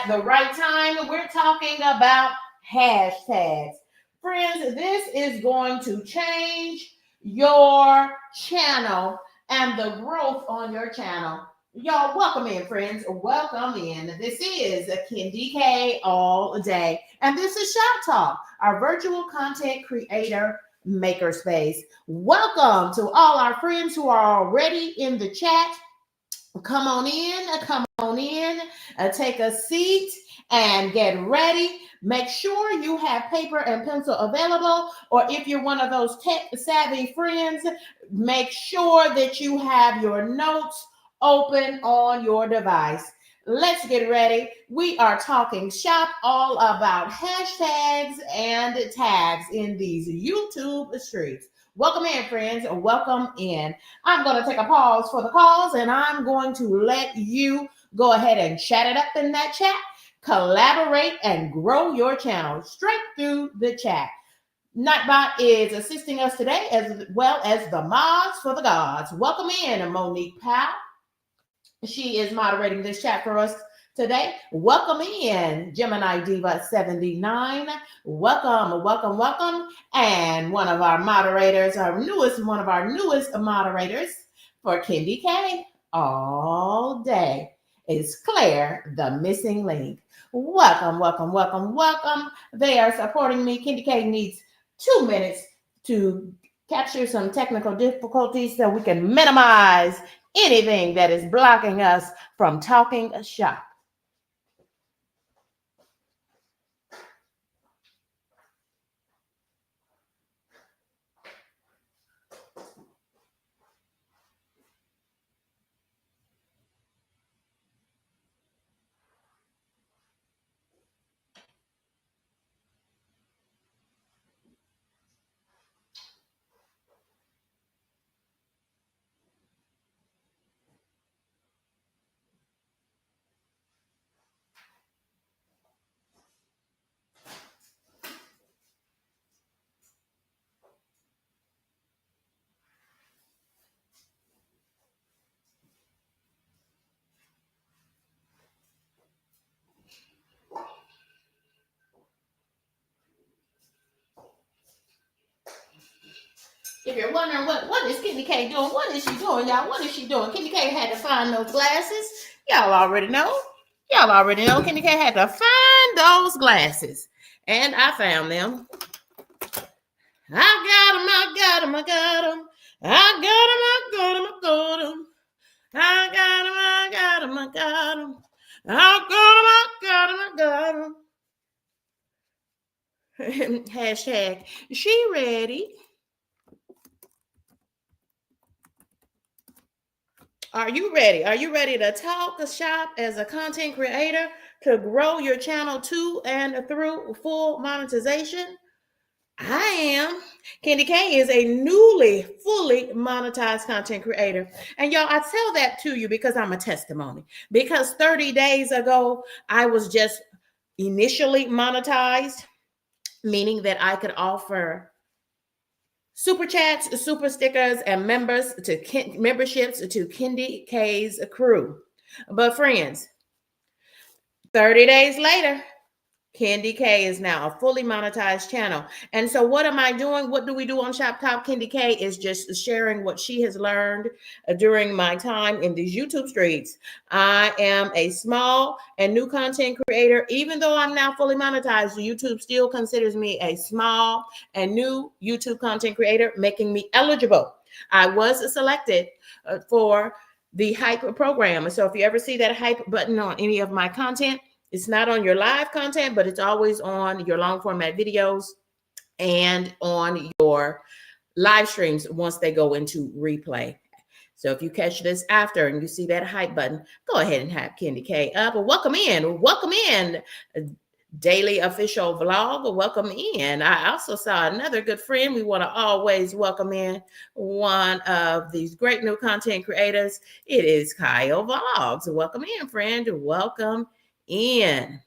at the right time. We're talking about hashtags. Friends, this is going to change your channel and the growth on your channel. Y'all, welcome in, friends. Welcome in. This is KendyK all day. And this is Shoptalk, our virtual content creator makerspace. Welcome to all our friends who are already in the chat. Come on in, take a seat and get ready. Make sure you have paper and pencil available, or if you're one of those tech savvy friends, make sure that you have your notes open on your device. Let's get ready. We are talking shop all about hashtags and tags in these YouTube streets. Welcome in, friends. Welcome in. I'm going to take a pause for the calls, and I'm going to let you go ahead and chat it up in that chat, collaborate, and grow your channel straight through the chat. Nightbot is assisting us today, as well as the mods for the gods. Welcome in, Monique Powell. She is moderating this chat for us today. Welcome in, Gemini Diva 79. Welcome. And one of our moderators, one of our newest moderators for KendyK all day is Claire, the missing link. Welcome. They are supporting me. KendyK needs 2 minutes to capture some technical difficulties so we can minimize anything that is blocking us from talking shop. If you're wondering what is KendyK doing, what is she doing, y'all? What is she doing? KendyK had to find those glasses. Y'all already know. KendyK had to find those glasses. And I found them. I got them. Hashtag, she ready. Are you ready? Are you ready to talk a shop as a content creator to grow your channel to and through full monetization? I am. KendyK is a fully monetized content creator. And y'all, I tell that to you because I'm a testimony. Because 30 days ago, I was just initially monetized, meaning that I could offer super chats, super stickers, and memberships to KendyK's crew. But friends, 30 days later, KendyK is now a fully monetized channel. And so what am I doing? What do we do on Shoptalk? KendyK is just sharing what she has learned during my time in these YouTube streets. I am a small and new content creator. Even though I'm now fully monetized, YouTube still considers me a small and new YouTube content creator, making me eligible. I was selected for the Hype program. So if you ever see that Hype button on any of my content, it's not on your live content, but it's always on your long format videos and on your live streams once they go into replay. So if you catch this after and you see that Hype button, go ahead and have KendyK up. Welcome in. Daily official vlog. Welcome in. I also saw another good friend. We want to always welcome in one of these great new content creators. It is Kyle Vlogs. Welcome in, friend. Welcome in.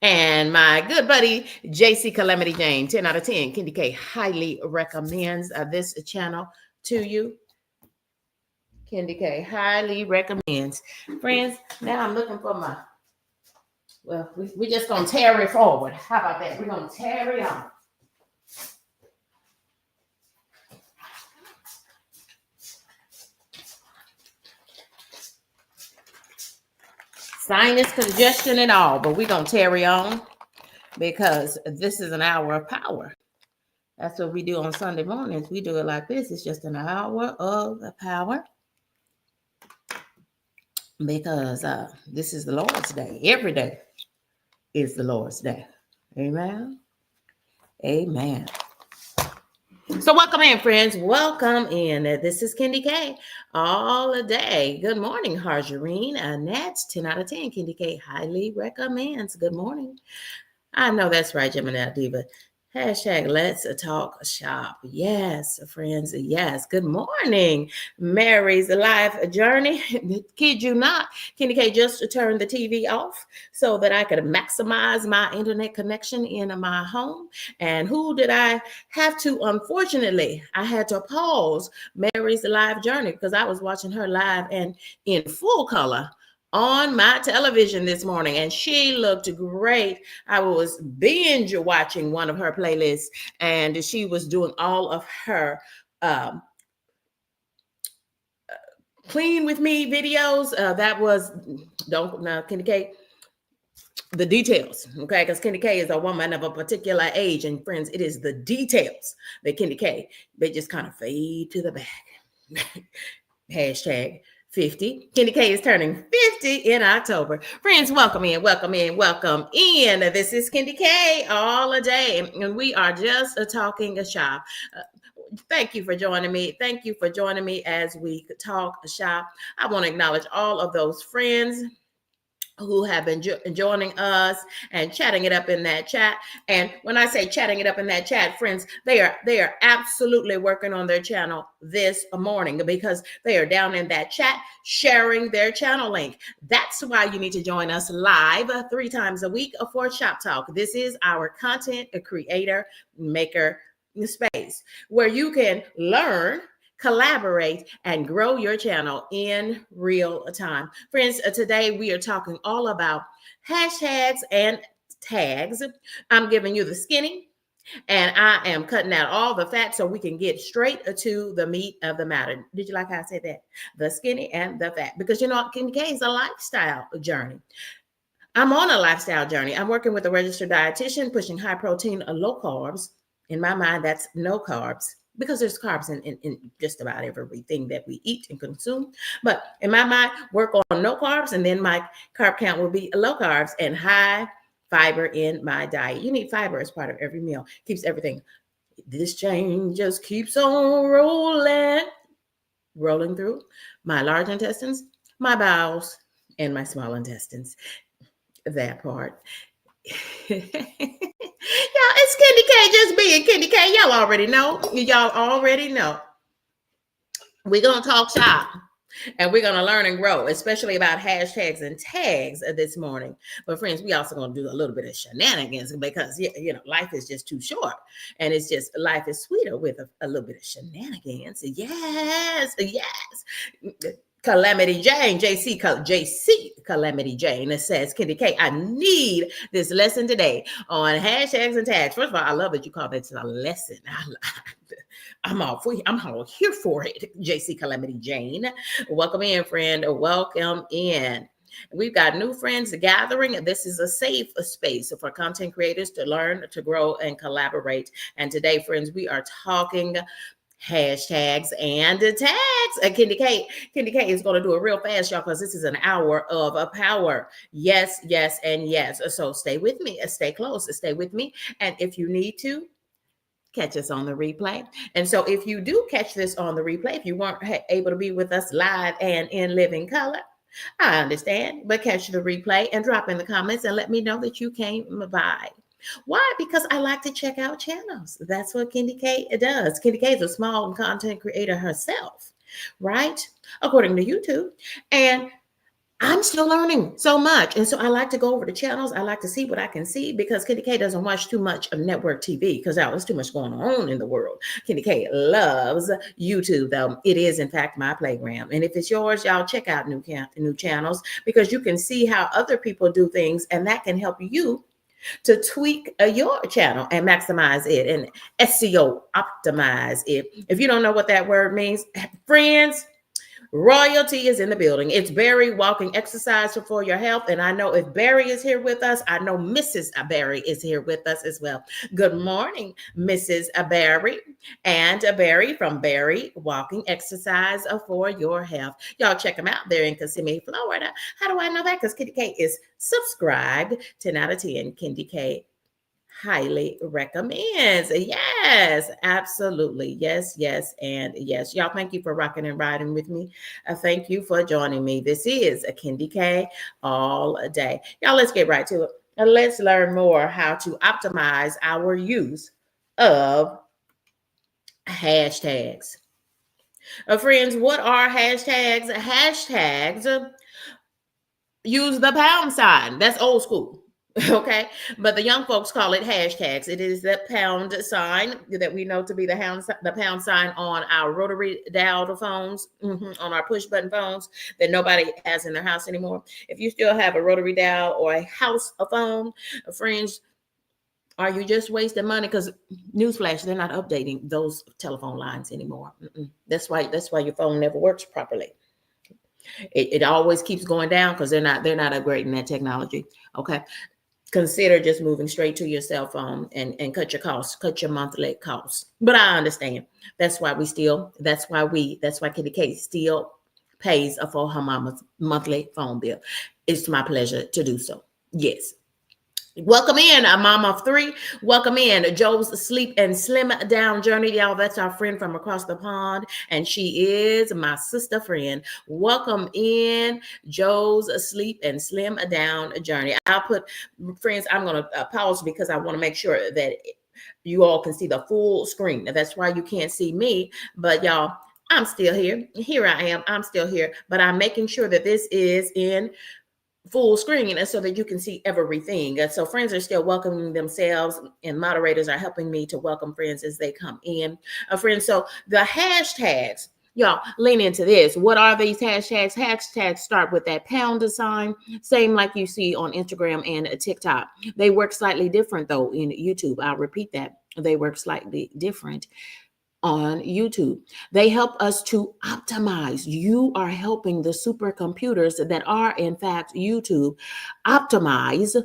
And my good buddy JC Calamity Jane, 10 out of 10. KendyK highly recommends this channel to you. KendyK highly recommends. Friends, now I'm looking for my Well, we just going to tarry forward. How about that? We're going to tarry on. Sinus congestion and all, but we're going to tarry on because this is an hour of power. That's what we do on Sunday mornings. We do it like this. It's just an hour of power because this is the Lord's day. Every day is the Lord's day. Amen. Amen. So welcome in, friends. Welcome in. This is KendyK all day. Good morning, Harjarine. That's 10 out of 10. KendyK highly recommends. Good morning. I know that's right, Gemini Diva. Hashtag let's talk shop. Yes, friends. Yes. Good morning. Mary's life journey. Kid you not. KendyK just turned the TV off so that I could maximize my internet connection in my home. And who did I have to? Unfortunately, I had to pause Mary's live journey because I was watching her live and in full color on my television this morning, and she looked great. I was binge watching one of her playlists, and she was doing all of her clean with me videos. That was KendyK. The details, okay? Because KendyK is a woman of a particular age, and friends, it is the details that KendyK, they just kind of fade to the back. Hashtag 50. KendyK is turning 50 in October. Friends, welcome in, welcome in, welcome in. This is KendyK all day, and we are just talking shop. Thank you for joining me. Thank you for joining me as we talk shop. I want to acknowledge all of those friends who have been joining us and chatting it up in that chat. And when I say chatting it up in that chat, friends, they are absolutely working on their channel this morning because they are down in that chat sharing their channel link. That's why you need to join us live 3 times a week for Shoptalk. This is our content creator maker space where you can learn, collaborate, and grow your channel in real time. Friends, today we are talking all about hashtags and tags. I'm giving you the skinny, and I am cutting out all the fat so we can get straight to the meat of the matter. Did you like how I said that? The skinny and the fat. Because KendyK is a lifestyle journey. I'm on a lifestyle journey. I'm working with a registered dietitian, pushing high protein, low carbs. In my mind, that's no carbs, because there's carbs in just about everything that we eat and consume. But in my mind, work on no carbs, and then my carb count will be low carbs and high fiber in my diet. You need fiber as part of every meal. Keeps everything. This chain just keeps on rolling through my large intestines, my bowels, and my small intestines. That part. Y'all, it's KendyK just being KendyK. Y'all already know. Y'all already know. We're going to talk shop, and we're going to learn and grow, especially about hashtags and tags this morning. But friends, we also going to do a little bit of shenanigans because, life is just too short, and it's just, life is sweeter with a little bit of shenanigans. Yes, yes. Calamity Jane, JC Calamity Jane, that says, KendyK, I need this lesson today on hashtags and tags. First of all, I love that you call this a lesson. I'm all here for it. JC Calamity Jane. Welcome in, friend. Welcome in. We've got new friends gathering. This is a safe space for content creators to learn, to grow, and collaborate. And today, friends, we are talking hashtags and tags. KendyK is going to do it real fast, y'all, because this is an hour of power. Yes, yes, and yes. So stay with me, stay close, stay with me. And if you need to, catch us on the replay. And so if you do catch this on the replay, if you weren't able to be with us live and in living color, I understand, but catch the replay and drop in the comments and let me know that you came by. Why? Because I like to check out channels. That's what KendyK does. KendyK is a small content creator herself, right? According to YouTube. And I'm still learning so much. And so I like to go over the channels. I like to see what I can see because KendyK doesn't watch too much of network TV because there's too much going on in the world. KendyK loves YouTube, though. It is, in fact, my playground. And if it's yours, y'all check out new channels because you can see how other people do things, and that can help you to tweak your channel and maximize it and SEO optimize it. If you don't know what that word means, friends, royalty is in the building. It's Barry walking exercise for your health. And I know if Barry is here with us, I know Mrs. Barry is here with us as well. Good morning, Mrs. Barry and Barry from Barry Walking Exercise for Your Health. Y'all check them out. They're in Kissimmee, Florida. How do I know that? Because KendyK is subscribed. 10 out of 10. KendyK highly recommends. Yes, absolutely. Yes, yes, and yes. Y'all, thank you for rocking and riding with me. Thank you for joining me. This is a KendyK all day. Y'all, let's get right to it. Let's learn more how to optimize our use of hashtags. Friends, what are hashtags? Hashtags use the pound sign. That's old school. Okay, but the young folks call it hashtags. It is the pound sign that we know to be the pound sign on our rotary dial phones, on our push button phones that nobody has in their house anymore. If you still have a rotary dial or a house phone, friends, are you just wasting money? Because newsflash, they're not updating those telephone lines anymore. That's why your phone never works properly. It always keeps going down because they're not upgrading that technology. Okay. Consider just moving straight to your cell phone and cut your costs, cut your monthly costs. But I understand. That's why KendyK still pays for her mama's monthly phone bill. It's my pleasure to do so. Yes. Welcome in, a mom of three. Welcome in, Joe's Sleep and Slim Down Journey. Y'all, that's our friend from across the pond, and she is my sister friend. Welcome in, Joe's Sleep and Slim Down Journey. Friends, I'm going to pause because I want to make sure that you all can see the full screen. That's why you can't see me, but y'all, I'm still here. Here I am. I'm still here, but I'm making sure that this is in full screen and so that you can see everything. So friends are still welcoming themselves and moderators are helping me to welcome friends as they come in. Friends, so the hashtags, y'all lean into this. What are these hashtags? Hashtags start with that pound sign, same like you see on Instagram and TikTok. They work slightly different though in YouTube. I'll repeat that. They work slightly different on YouTube. They help us to optimize. You are helping the supercomputers that are, in fact, YouTube optimize,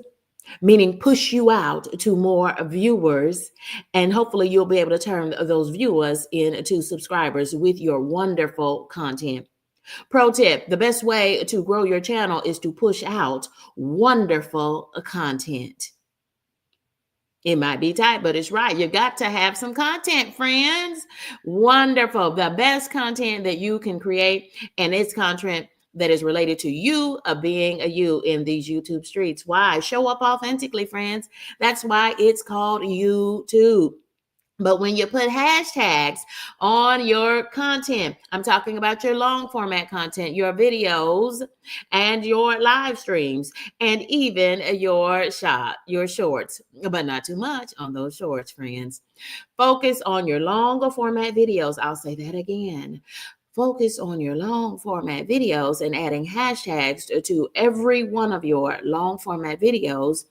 meaning push you out to more viewers. And hopefully you'll be able to turn those viewers into subscribers with your wonderful content. Pro tip, the best way to grow your channel is to push out wonderful content. It might be tight, but it's right. You got to have some content, friends. Wonderful. The best content that you can create, and it's content that is related to you being a you in these YouTube streets. Why? Show up authentically, friends. That's why it's called YouTube. But when you put hashtags on your content, I'm talking about your long format content, your videos, and your live streams, and even your shorts, but not too much on those shorts, friends. Focus on your longer format videos. I'll say that again. Focus on your long format videos and adding hashtags to every one of your long format videos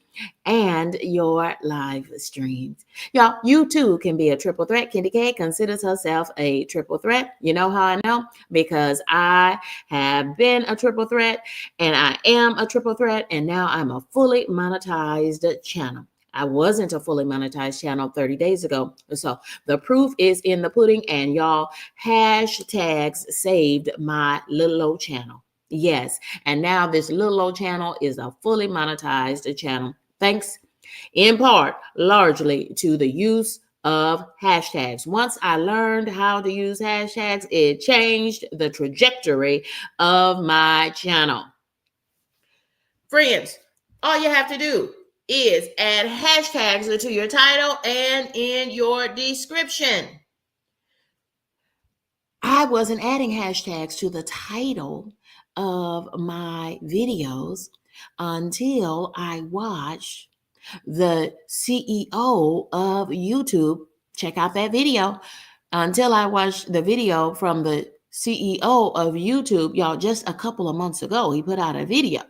and your live streams. Y'all, you too can be a triple threat. KendyK considers herself a triple threat. You know how I know? Because I have been a triple threat and I am a triple threat, and now I'm a fully monetized channel. I wasn't a fully monetized channel 30 days ago. So the proof is in the pudding, and y'all, hashtags saved my little old channel. Yes. And now this little old channel is a fully monetized channel. Thanks in part, largely to the use of hashtags. Once I learned how to use hashtags, it changed the trajectory of my channel. Friends, all you have to do is add hashtags to your title and in your description. I wasn't adding hashtags to the title of my videos until I watched the CEO of YouTube. Check out that video. Until I watched the video from the CEO of YouTube, y'all, just a couple of months ago, he put out a video.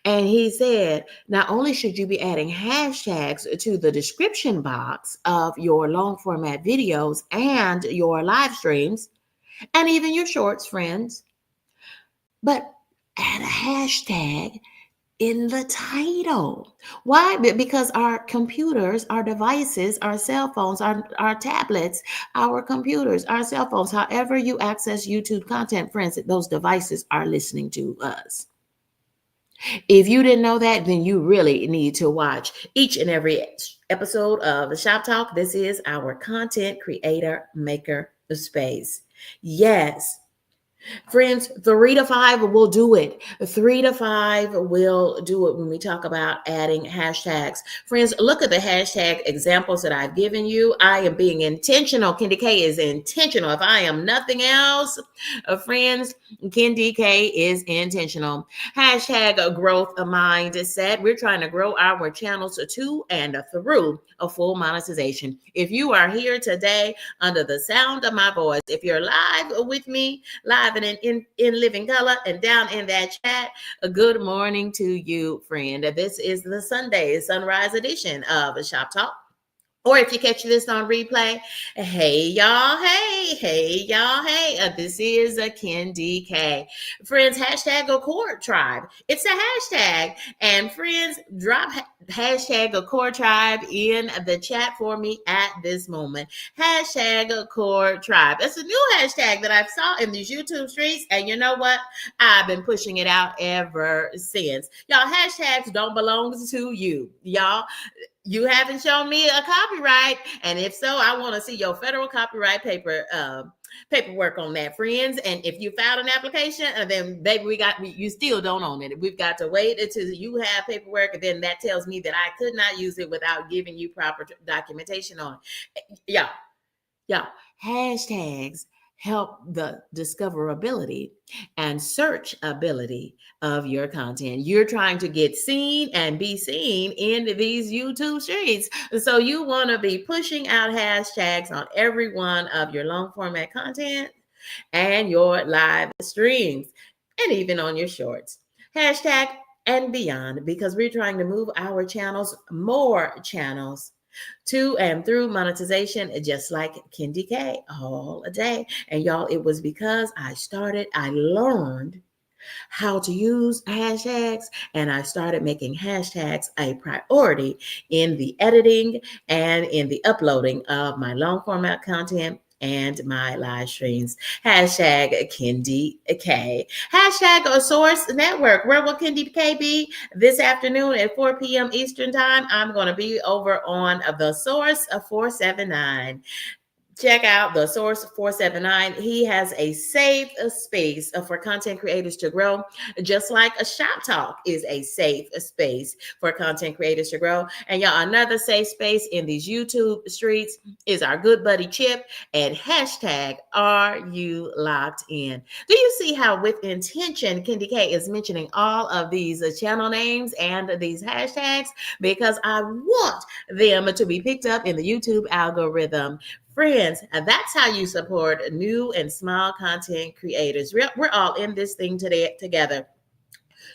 And he said, not only should you be adding hashtags to the description box of your long format videos and your live streams, and even your shorts, friends, but add a hashtag in the title. Why? Because our computers, our devices, our cell phones, our tablets, our computers, our cell phones, however you access YouTube content, friends, those devices are listening to us. If you didn't know that, then you really need to watch each and every episode of the Shop Talk. This is our content creator maker space. Yes. Friends, 3 to 5 will do it. 3 to 5 will do it when we talk about adding hashtags. Friends, look at the hashtag examples that I've given you. I am being intentional. KendyK is intentional. If I am nothing else, friends, KendyK is intentional. Hashtag growth mindset. We're trying to grow our channels to and through a full monetization. If you are here today under the sound of my voice, if you're live with me, live and in living color and down in that chat, a good morning to you, friend. This is the Sunday sunrise edition of Shop Talk. Or if you catch this on replay, hey y'all, hey y'all, hey. This is a KendyK. Friends, hashtag a core tribe. It's a hashtag. And friends, drop hashtag a core tribe in the chat for me at this moment. Hashtag a core tribe. That's a new hashtag that I saw in these YouTube streets. And you know what? I've been pushing it out ever since. Y'all, hashtags don't belong to you. Y'all, you haven't shown me a copyright, and if so, I want to see your federal copyright paperwork on that, friends. And if you filed an application, then baby, you still don't own it. We've got to wait until you have paperwork, and then that tells me that I could not use it without giving you proper documentation on it. Yeah, hashtags help the discoverability and searchability of your content. You're trying to get seen and be seen in these YouTube streets. So you want to be pushing out hashtags on every one of your long format content and your live streams, and even on your shorts. Hashtag and beyond, because we're trying to move our channels, more channels, to and through monetization, just like KendyK all day. And y'all, it was because I learned how to use hashtags, and I started making hashtags a priority in the editing and in the uploading of my long format content and my live streams. Hashtag KendyK. Hashtag a source network. Where will KendyK be this afternoon at 4 p.m. Eastern time? I'm going to be over on the Source 479. Check out the Source 479. He has a safe space for content creators to grow, just like a Shop Talk is a safe space for content creators to grow. And y'all, another safe space in these YouTube streets is our good buddy Chip and hashtag Are You Locked In? Do you see how with intention KendyK is mentioning all of these channel names and these hashtags? Because I want them to be picked up in the YouTube algorithm. Friends, that's how you support new and small content creators. We're all in this thing today together.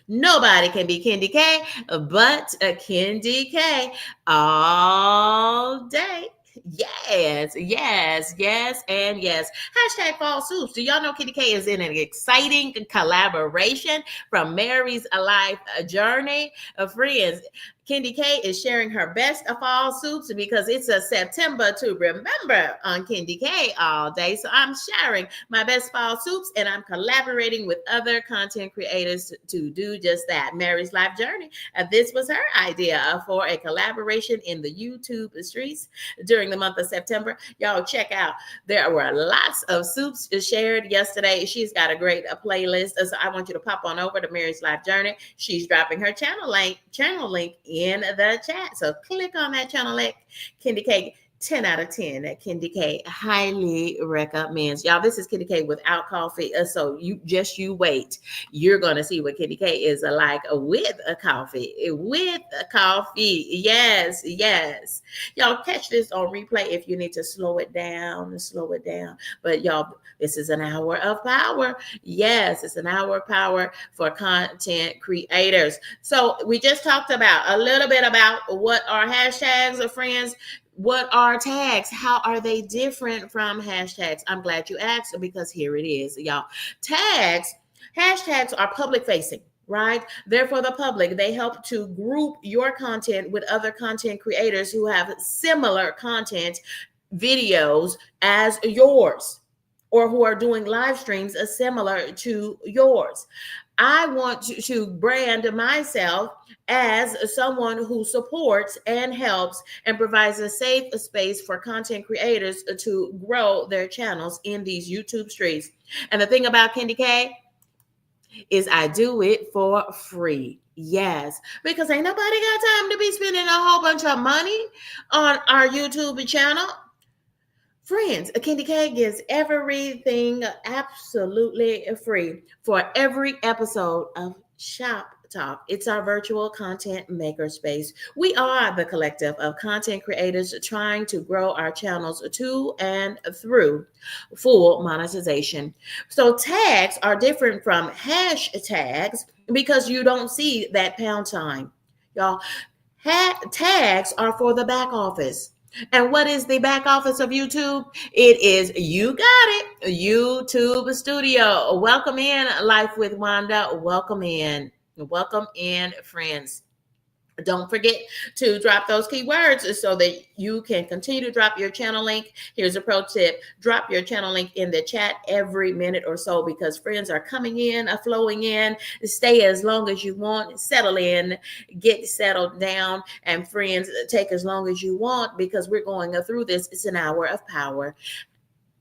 Nobody can be KendyK but KendyK all day. Yes, and yes. Hashtag fall soups. Do y'all know KendyK is in an exciting collaboration from Mary's Life Journey? Friends, KendyK is sharing her best of fall soups because it's a September to remember on KendyK all day. So I'm sharing my best fall soups, and I'm collaborating with other content creators to do just that. Mary's Life Journey. This was her idea for a collaboration in the YouTube streets during the month of September. Y'all check out. There were lots of soups shared yesterday. She's got a great playlist. So I want you to pop on over to Mary's Life Journey. She's dropping her channel link in the chat. So click on that channel link. KendyK 10 out of 10 that KendyK highly recommends. Y'all, this is KendyK without coffee. So you wait. You're going to see what KendyK is like with a coffee. With a coffee. Yes, yes. Y'all catch this on replay if you need to slow it down. But y'all, this is an hour of power. Yes, it's an hour of power for content creators. So we just talked about a little bit about what are hashtags, friends. What are tags? How are they different from hashtags? I'm glad you asked, because here it is, y'all. Hashtags are public facing, right? They're for the public. They help to group your content with other content creators who have similar content videos as yours, or who are doing live streams similar to yours. I want to brand myself as someone who supports and helps and provides a safe space for content creators to grow their channels in these YouTube streets. And the thing about KendyK is I do it for free. Yes, because ain't nobody got time to be spending a whole bunch of money on our YouTube channel. Friends, KendyK gives everything absolutely free for every episode of Shoptalk. It's our virtual content makerspace. We are the collective of content creators trying to grow our channels to and through full monetization. So tags are different from hashtags because you don't see that pound sign. Y'all, tags are for the back office. And what is the back office of YouTube? It is, you got it, YouTube Studio. Welcome in, Life with Wanda. Welcome in. Welcome in, friends. Don't forget to drop those keywords so that you can continue to drop your channel link. Here's a pro tip. Drop your channel link in the chat every minute or so, because friends are coming in, flowing in. Stay as long as you want. Settle in. Get settled down. And friends, take as long as you want, because we're going through this. It's an hour of power.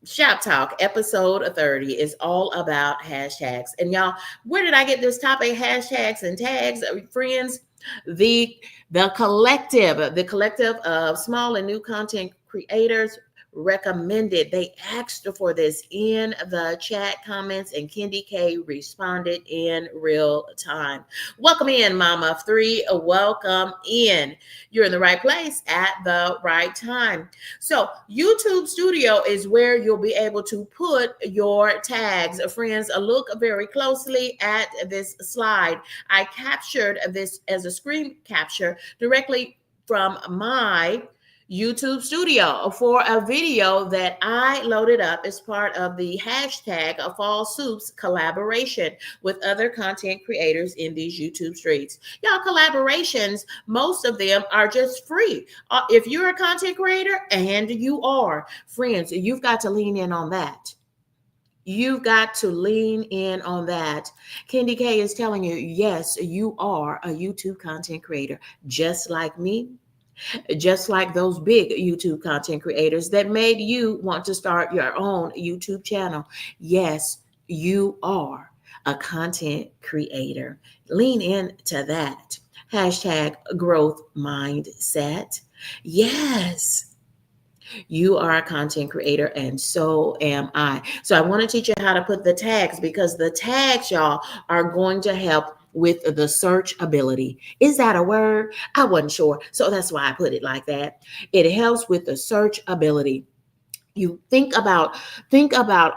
Shoptalk episode 30 is all about hashtags. And y'all, where did I get this topic? Hashtags and tags, friends. The collective of small and new content creators recommended. They asked for this in the chat comments, and KendyK responded in real time. Welcome in, Mama 3. Welcome in. You're in the right place at the right time. So YouTube Studio is where you'll be able to put your tags. Friends, look very closely at this slide. I captured this as a screen capture directly from my YouTube Studio for a video that I loaded up as part of the hashtag Fall Soups collaboration with other content creators in these YouTube streets. Y'all, collaborations, most of them are just free. If you're a content creator, and you are, friends, you've got to lean in on that. You've got to lean in on that. KendyK is telling you, yes, you are a YouTube content creator, just like me. Just like those big YouTube content creators that made you want to start your own YouTube channel. Yes, you are a content creator. Lean into that. Hashtag growth mindset. Yes, you are a content creator, and so am I. So I want to teach you how to put the tags, because the tags, y'all, are going to help with the search ability. Is that a word? I wasn't sure. So that's why I put it like that. It helps with the search ability. You think about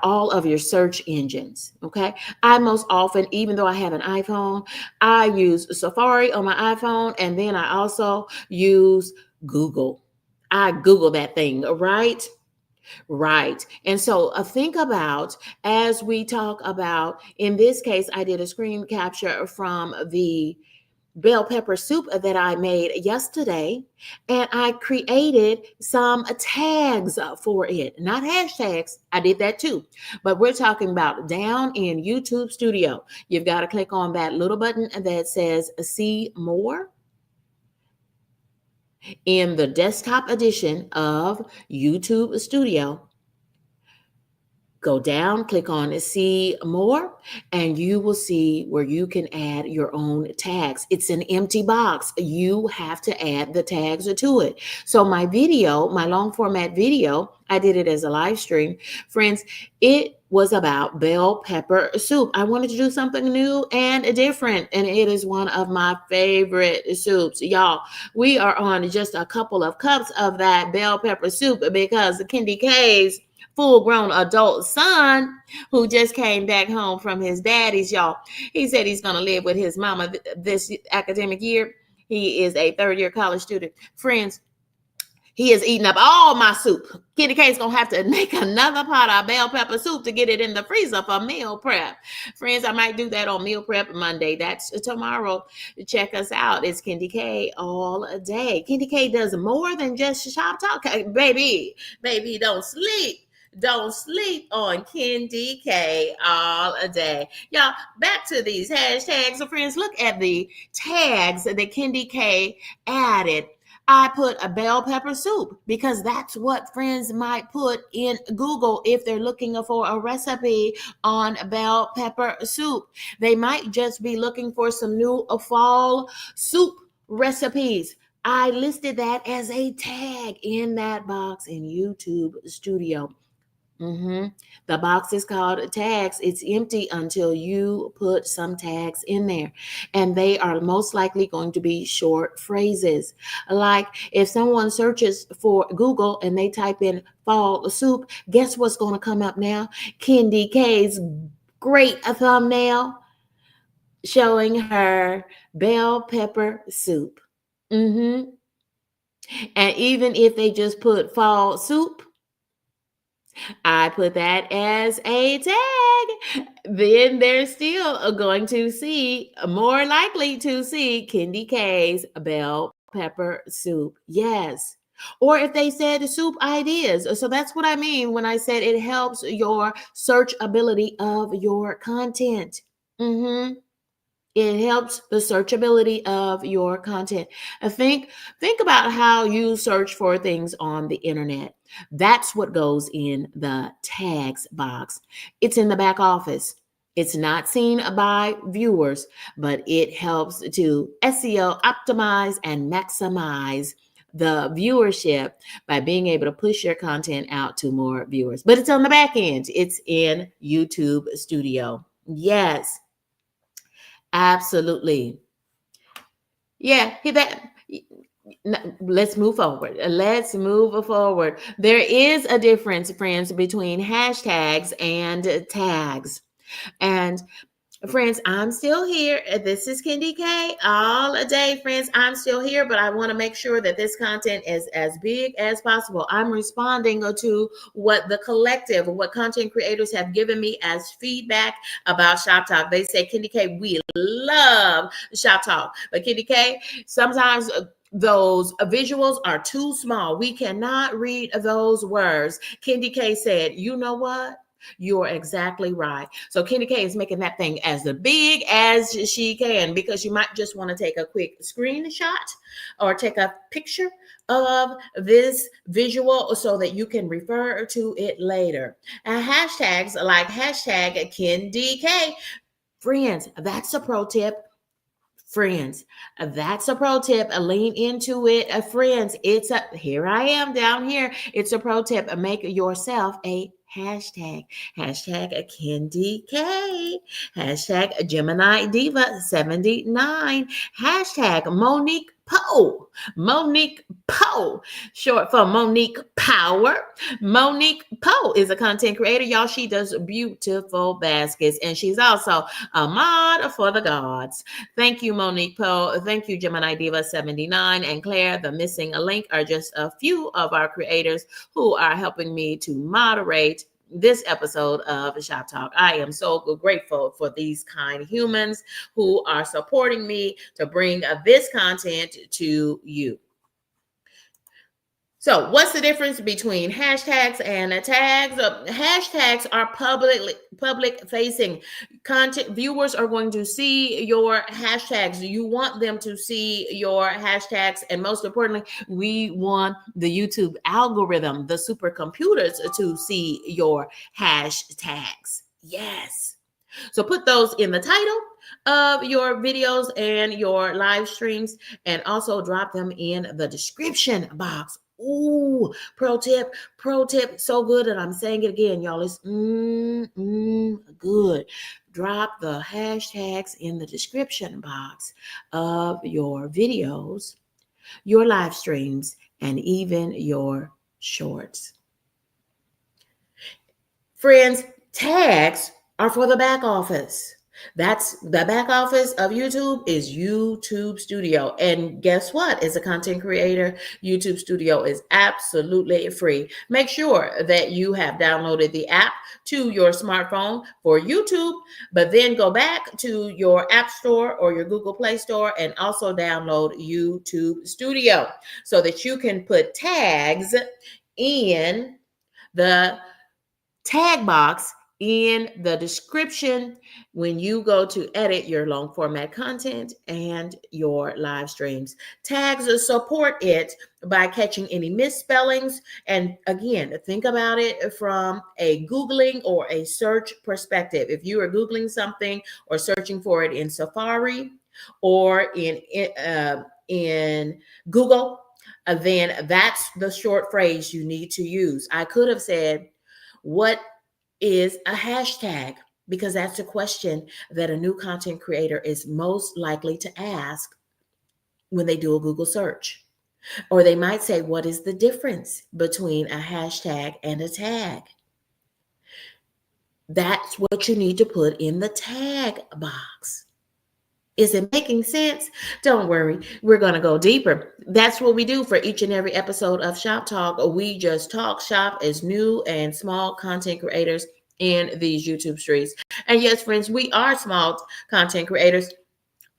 all of your search engines. Okay. I most often, even though I have an iPhone, I use Safari on my iPhone, and then I also use Google. I Google that thing, right? Right. And so think about, as we talk about, in this case, I did a screen capture from the bell pepper soup that I made yesterday, and I created some tags for it, not hashtags. I did that too, but we're talking about down in YouTube Studio. You've got to click on that little button that says see more in the desktop edition of YouTube Studio. Go down, click on see more, and you will see where you can add your own tags. It's an empty box. You have to add the tags to it. So my video, my long format video, I did it as a live stream. Friends, it was about bell pepper soup. I wanted to do something new and different, and it is one of my favorite soups. Y'all, we are on just a couple of cups of that bell pepper soup because KendyK's full-grown adult son, who just came back home from his daddy's, y'all. He said he's going to live with his mama this academic year. He is a third-year college student. Friends, he is eating up all my soup. KendyK is going to have to make another pot of bell pepper soup to get it in the freezer for meal prep. Friends, I might do that on Meal Prep Monday. That's tomorrow. Check us out. It's KendyK all day. KendyK does more than just Shoptalk. Baby, don't sleep. Don't sleep on KendyK all day. Y'all, back to these hashtags. So friends, look at the tags that KendyK added. I put a bell pepper soup because that's what friends might put in Google if they're looking for a recipe on bell pepper soup. They might just be looking for some new fall soup recipes. I listed that as a tag in that box in YouTube Studio. The box is called tags. It's empty until you put some tags in there. And they are most likely going to be short phrases. Like if someone searches for Google and they type in fall soup, guess what's going to come up now? KendyK's great thumbnail showing her bell pepper soup. And even if they just put fall soup, I put that as a tag, then they're still going to see, more likely to see KendyK's bell pepper soup. Yes. Or if they said soup ideas. So that's what I mean when I said it helps your searchability of your content. It helps the searchability of your content. Think about how you search for things on the internet. That's what goes in the tags box. It's in the back office. It's not seen by viewers, but it helps to SEO optimize and maximize the viewership by being able to push your content out to more viewers. But it's on the back end. It's in YouTube Studio. Yes. Absolutely. Yeah, let's move forward. Let's move forward. There is a difference, friends, between hashtags and tags. And friends, I'm still here. This is KendyK all day, friends. I'm still here, but I want to make sure that this content is as big as possible. I'm responding to what the collective, what content creators have given me as feedback about Shoptalk. They say, KendyK, we love Shoptalk. But KendyK, sometimes those visuals are too small. We cannot read those words. KendyK said, you know what? You're exactly right. So KendyK is making that thing as big as she can, because you might just want to take a quick screenshot or take a picture of this visual so that you can refer to it later. And hashtags like hashtag KendyK. Friends, that's a pro tip. Friends, that's a pro tip. Lean into it. Friends, here I am down here. It's a pro tip. Make yourself a hashtag. Hashtag KendyK. Hashtag Gemini Diva 79. Hashtag Monique Poe. Monique Poe. Short for Monique Power. Monique Poe is a content creator. Y'all, she does beautiful baskets. And she's also a mod for the gods. Thank you, Monique Poe. Thank you, Gemini Diva 79 and Claire. The missing link are just a few of our creators who are helping me to moderate this episode of Shoptalk. I am so grateful for these kind humans who are supporting me to bring this content to you. So what's the difference between hashtags and tags? Hashtags are public facing content. Viewers are going to see your hashtags. You want them to see your hashtags. And most importantly, we want the YouTube algorithm, the supercomputers, to see your hashtags. Yes. So put those in the title of your videos and your live streams, and also drop them in the description box. Ooh, pro tip, so good that I'm saying it again, y'all. It's good. Drop the hashtags in the description box of your videos, your live streams, and even your shorts. Friends, tags are for the back office. That's the back office of YouTube is YouTube Studio. And guess what? As a content creator, YouTube Studio is absolutely free. Make sure that you have downloaded the app to your smartphone for YouTube, but then go back to your App Store or your Google Play Store and also download YouTube Studio so that you can put tags in the tag box in the description when you go to edit your long format content and your live streams. Tags support it by catching any misspellings. And again, think about it from a Googling or a search perspective. If you are Googling something or searching for it in Safari or in Google, then that's the short phrase you need to use. I could have said, what is a hashtag? Because that's a question that a new content creator is most likely to ask when they do a Google search. Or they might say, what is the difference between a hashtag and a tag? That's what you need to put in the tag box. Is it making sense? Don't worry, we're going to go deeper. That's what we do for each and every episode of Shop Talk. We just talk shop as new and small content creators in these YouTube streets. And yes, friends, we are small content creators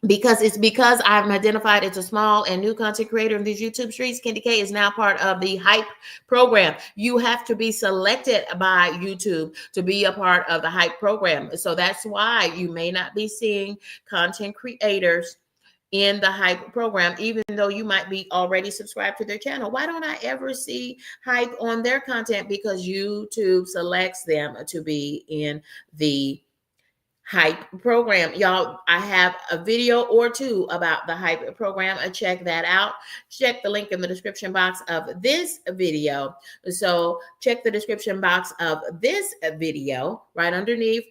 because I've identified as a small and new content creator in these YouTube streets. KendyK is now part of the Hype program. You have to be selected by YouTube to be a part of the Hype program. So that's why you may not be seeing content creators in the Hype program, even though you might be already subscribed to their channel. Why don't I ever see Hype on their content? Because YouTube selects them to be in the Hype program. Y'all, I have a video or two about the Hype program. Check that out. Check the link in the description box of this video. So check the description box of this video right underneath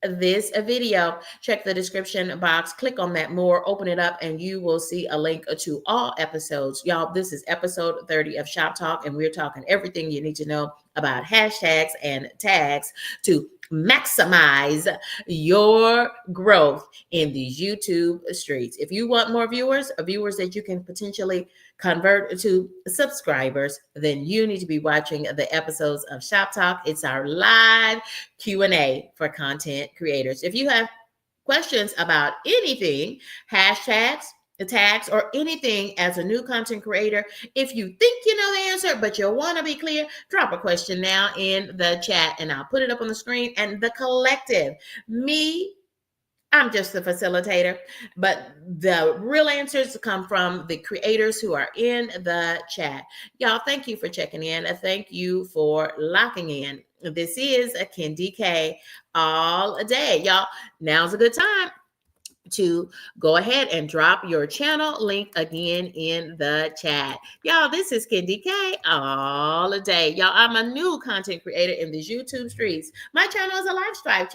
this video. Check the description box, click on that more, open it up, and you will see a link to all episodes. Y'all, this is episode 30 of Shop Talk, and we're talking everything you need to know about hashtags and tags to maximize your growth in these YouTube streets. If you want more viewers that you can potentially convert to subscribers, then you need to be watching the episodes of Shop Talk. It's our live Q&A for content creators. If you have questions about anything, hashtags, tags, or anything as a new content creator, if you think you know the answer, but you want to be clear, drop a question now in the chat and I'll put it up on the screen. And the collective, I'm just the facilitator, but the real answers come from the creators who are in the chat. Y'all, thank you for checking in. Thank you for locking in. This is a KendyK all day. Y'all, now's a good time to go ahead and drop your channel link again in the chat. Y'all, this is KendyK all day. Y'all, I'm a new content creator in these YouTube streets. My channel is a lifestyle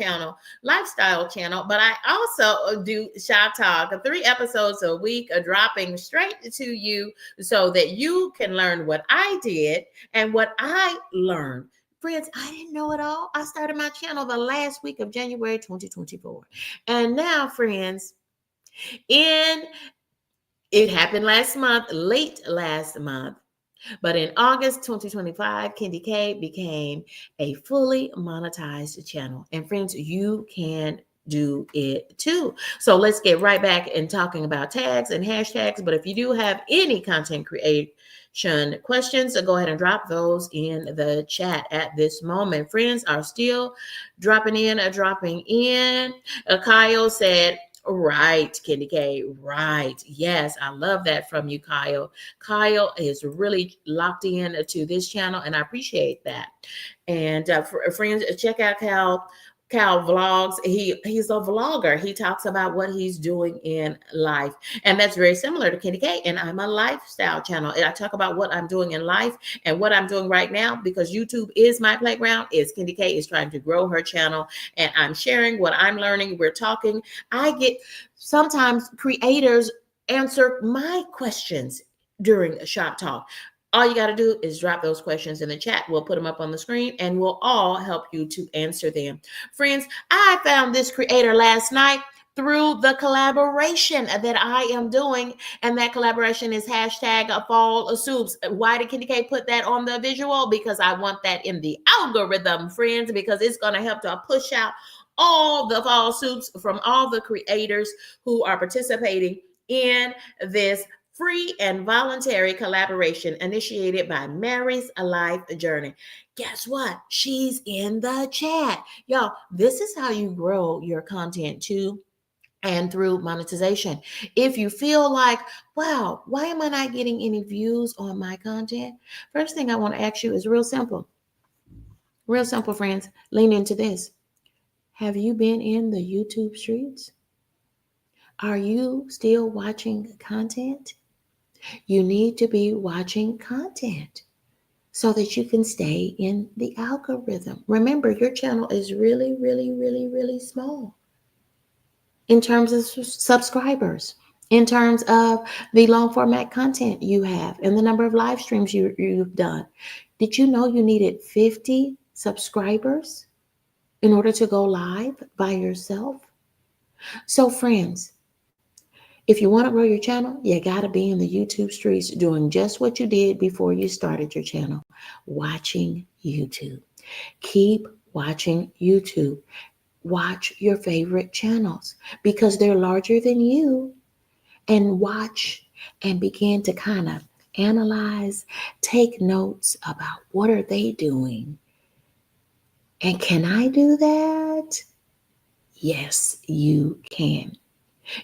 channel, but I also do Shop Talk, 3 episodes a week, dropping straight to you so that you can learn what I did and what I learned. Friends, I didn't know it all. I started my channel the last week of January 2024. And now, friends, it happened late last month, but in August 2025, KendyK became a fully monetized channel. And friends, you can do it too. So let's get right back in talking about tags and hashtags. But if you do have any content creation questions, go ahead and drop those in the chat at this moment. Friends are still dropping in. Kyle said, right, KendyK, right. Yes, I love that from you, Kyle. Kyle is really locked in to this channel, and I appreciate that. And friends, check out Cal vlogs. He's a vlogger. He talks about what he's doing in life, and that's very similar to KendyK. And I'm a lifestyle channel, and I talk about what I'm doing in life and what I'm doing right now, because YouTube is my playground. Is KendyK is trying to grow her channel, and I'm sharing what I'm learning. We're talking. I get sometimes creators answer my questions during a shop talk. All you got to do is drop those questions in the chat. We'll put them up on the screen, and we'll all help you to answer them. Friends, I found this creator last night through the collaboration that I am doing, and that collaboration is hashtag fall soups. Why did KendyK put that on the visual? Because I want that in the algorithm, friends, because it's going to help to push out all the fall soups from all the creators who are participating in this free and voluntary collaboration initiated by Mary's Life Journey. Guess what? She's in the chat. Y'all, this is how you grow your content too, and through monetization. If you feel like, wow, why am I not getting any views on my content? First thing I want to ask you is real simple. Real simple, friends. Lean into this. Have you been in the YouTube streets? Are you still watching content? You need to be watching content so that you can stay in the algorithm. Remember, your channel is really, really, really, really small in terms of subscribers, in terms of the long format content you have, and the number of live streams you've done. Did you know you needed 50 subscribers in order to go live by yourself? So, friends, if you want to grow your channel, you got to be in the YouTube streets doing just what you did before you started your channel, watching YouTube. Keep watching YouTube. Watch your favorite channels because they're larger than you, and watch and begin to kind of analyze, take notes about what are they doing. And can I do that? Yes, you can.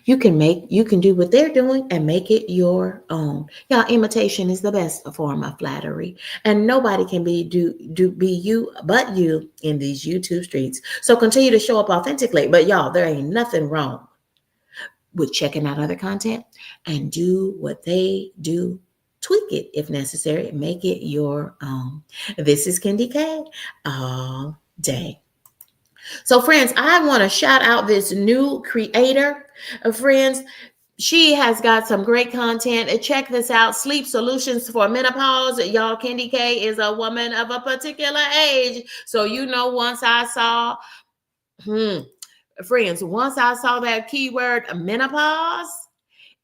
You can do what they're doing and make it your own. Y'all, imitation is the best form of flattery, and nobody can be you but you in these YouTube streets. So continue to show up authentically. But y'all, there ain't nothing wrong with checking out other content and do what they do. Tweak it if necessary. Make it your own. This is KendyK all day. So, friends, I want to shout out this new creator. Friends, she has got some great content. Check this out. Sleep solutions for menopause. Y'all, KendyK is a woman of a particular age. So, once I saw, friends, once I saw that keyword menopause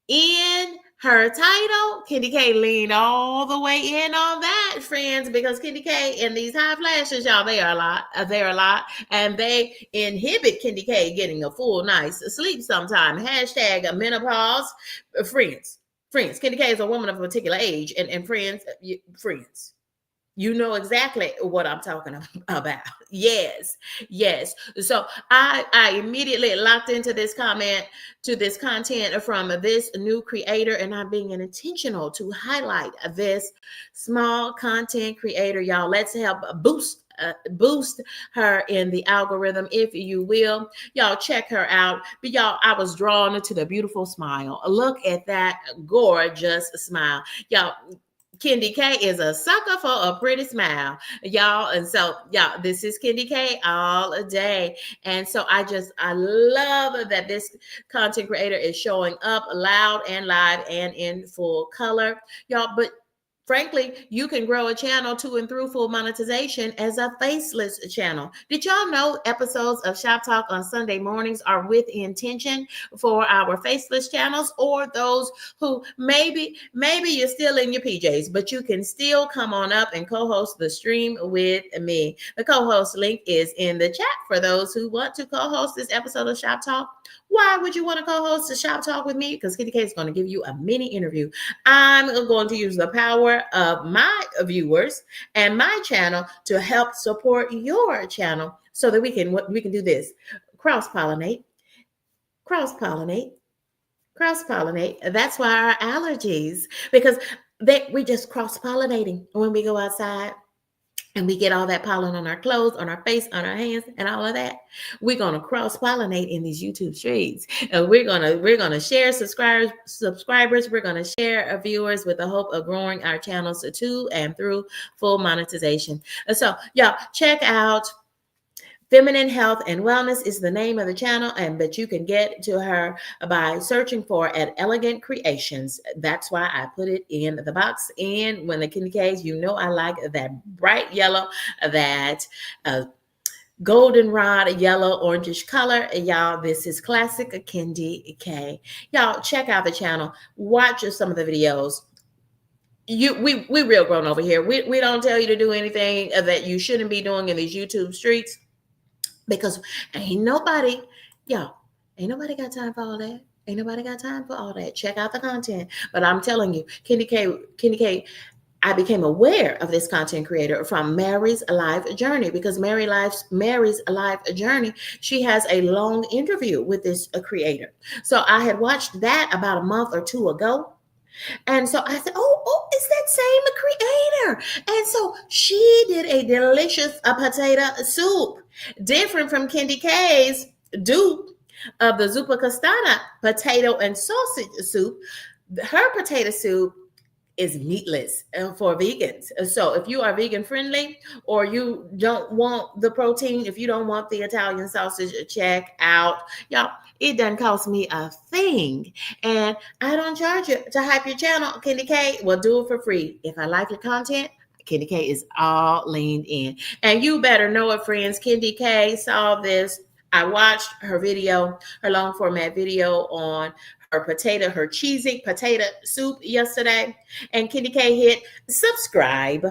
in her title, KendyK leaned all the way in on that, friends, because KendyK in these high flashes, y'all, they are a lot, and they inhibit KendyK getting a full night's sleep sometime. Hashtag menopause. Friends, KendyK is a woman of a particular age, and friends, you know exactly what I'm talking about. Yes. So I immediately locked into this content from this new creator, and I'm being intentional to highlight this small content creator. Y'all, let's help boost her in the algorithm, if you will. Y'all, check her out. But y'all, I was drawn to the beautiful smile. Look at that gorgeous smile. Y'all, KendyK is a sucker for a pretty smile, y'all. And so, y'all, this is KendyK all day. And so I love that this content creator is showing up loud and live and in full color, y'all. But Frankly, you can grow a channel to and through full monetization as a faceless channel. Did y'all know episodes of Shop Talk on Sunday mornings are with intention for our faceless channels, or those who maybe you're still in your PJs, but you can still come on up and co-host the stream with me. The co-host link is in the chat for those who want to co-host this episode of Shop Talk. Why would you want to co-host a Shop Talk with me? Because KendyK is going to give you a mini interview. I'm going to use the power of my viewers and my channel to help support your channel so that we can do this. Cross-pollinate. That's why our allergies, because we just cross-pollinating when we go outside. And we get all that pollen on our clothes, on our face, on our hands, and all of that. We're gonna cross-pollinate in these YouTube streets, and we're gonna share subscribers. We're gonna share our viewers with the hope of growing our channels to and through full monetization. And so, y'all check out Feminine Health and Wellness is the name of the channel, but you can get to her by searching for at Elegant Creations. That's why I put it in the box. And when the KendyKs, you know I like that bright yellow, that goldenrod yellow orangish color. Y'all, this is classic KendyK. Y'all check out the channel. Watch some of the videos. We real grown over here. We don't tell you to do anything that you shouldn't be doing in these YouTube streets. Because ain't nobody got time for all that. Ain't nobody got time for all that. Check out the content. But I'm telling you, KendyK, I became aware of this content creator from Mary's Life Journey, because Mary's Life Journey, she has a long interview with this creator. So I had watched that about a month or two ago. And so I said, oh, it's that same creator. And so she did a delicious potato soup, different from KendyK's dupe of the Zuppa Castana potato and sausage soup. Her potato soup is meatless for vegans. So if you are vegan friendly, or you don't want the protein, if you don't want the Italian sausage, check out, y'all, it doesn't cost me a thing. And I don't charge you to hype your channel. KendyK will do it for free. If I like your content, KendyK is all leaned in. And you better know it, friends. KendyK saw this. I watched her video, her long format video on her cheesy potato soup yesterday, and KendyK hit subscribe.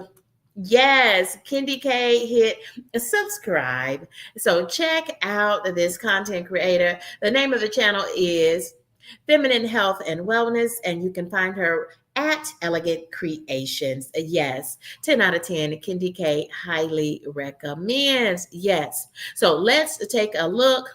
Yes, KendyK hit subscribe. So check out this content creator. The name of the channel is Feminine Health and Wellness, and you can find her at Elegant Creations. Yes, 10 out of 10. KendyK highly recommends. Yes. So let's take a look.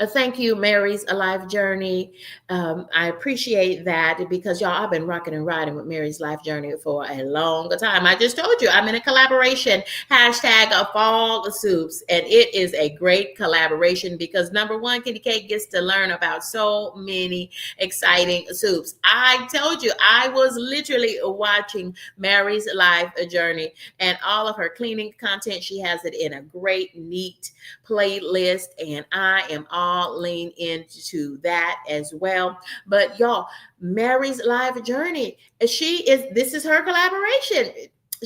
Thank you, Mary's Life Journey. I appreciate that, because y'all, I've been rocking and riding with Mary's Life Journey for a long time. I just told you I'm in a collaboration, hashtag of fall soups, and it is a great collaboration because number one, KendyK gets to learn about so many exciting soups. I told you I was literally watching Mary's Life Journey and all of her cleaning content. She has it in a great, neat playlist, and I am all lean into that as well. But y'all, Mary's Life Journey, this is her collaboration.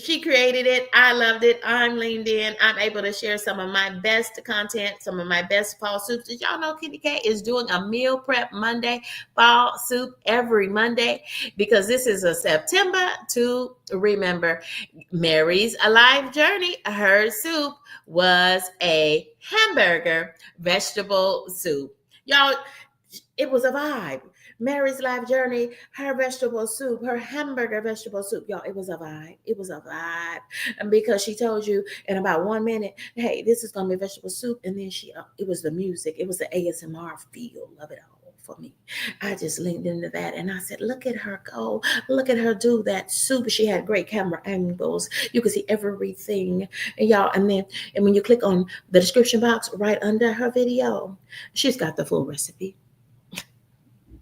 She created it. I loved it. I'm leaned in. I'm able to share some of my best content, some of my best fall soups. Did y'all know KendyK is doing a meal prep Monday fall soup every Monday? Because this is a September to remember. Mary's Life Journey, her soup was a hamburger vegetable soup. Y'all, it was a vibe. Mary's Life Journey, her vegetable soup, her hamburger vegetable soup. Y'all, it was a vibe. It was a vibe. And because she told you in about 1 minute, hey, this is going to be vegetable soup. And then it was the music. It was the ASMR feel of it all for me. I just leaned into that and I said, look at her go. Look at her do that soup. She had great camera angles. You could see everything. And y'all, and when you click on the description box right under her video, she's got the full recipe.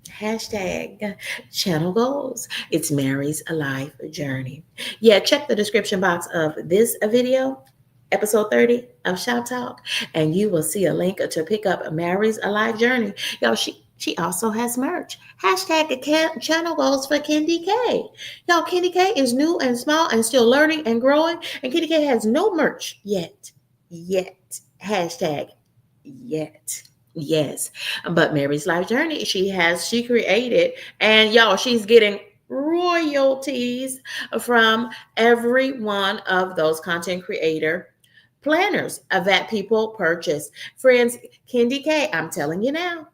Hashtag channel goals. It's Mary's Life Journey. Yeah, check the description box of this video, episode 30 of Shop Talk, and you will see a link to pick up Mary's Life Journey. Y'all, She also has merch. Hashtag channel goals for KendyK. Y'all, KendyK is new and small and still learning and growing. And KendyK has no merch yet. Yet. Hashtag yet. Yes. But Mary's Life Journey, she created. And y'all, she's getting royalties from every one of those content creator planners that people purchase. Friends, KendyK, I'm telling you now,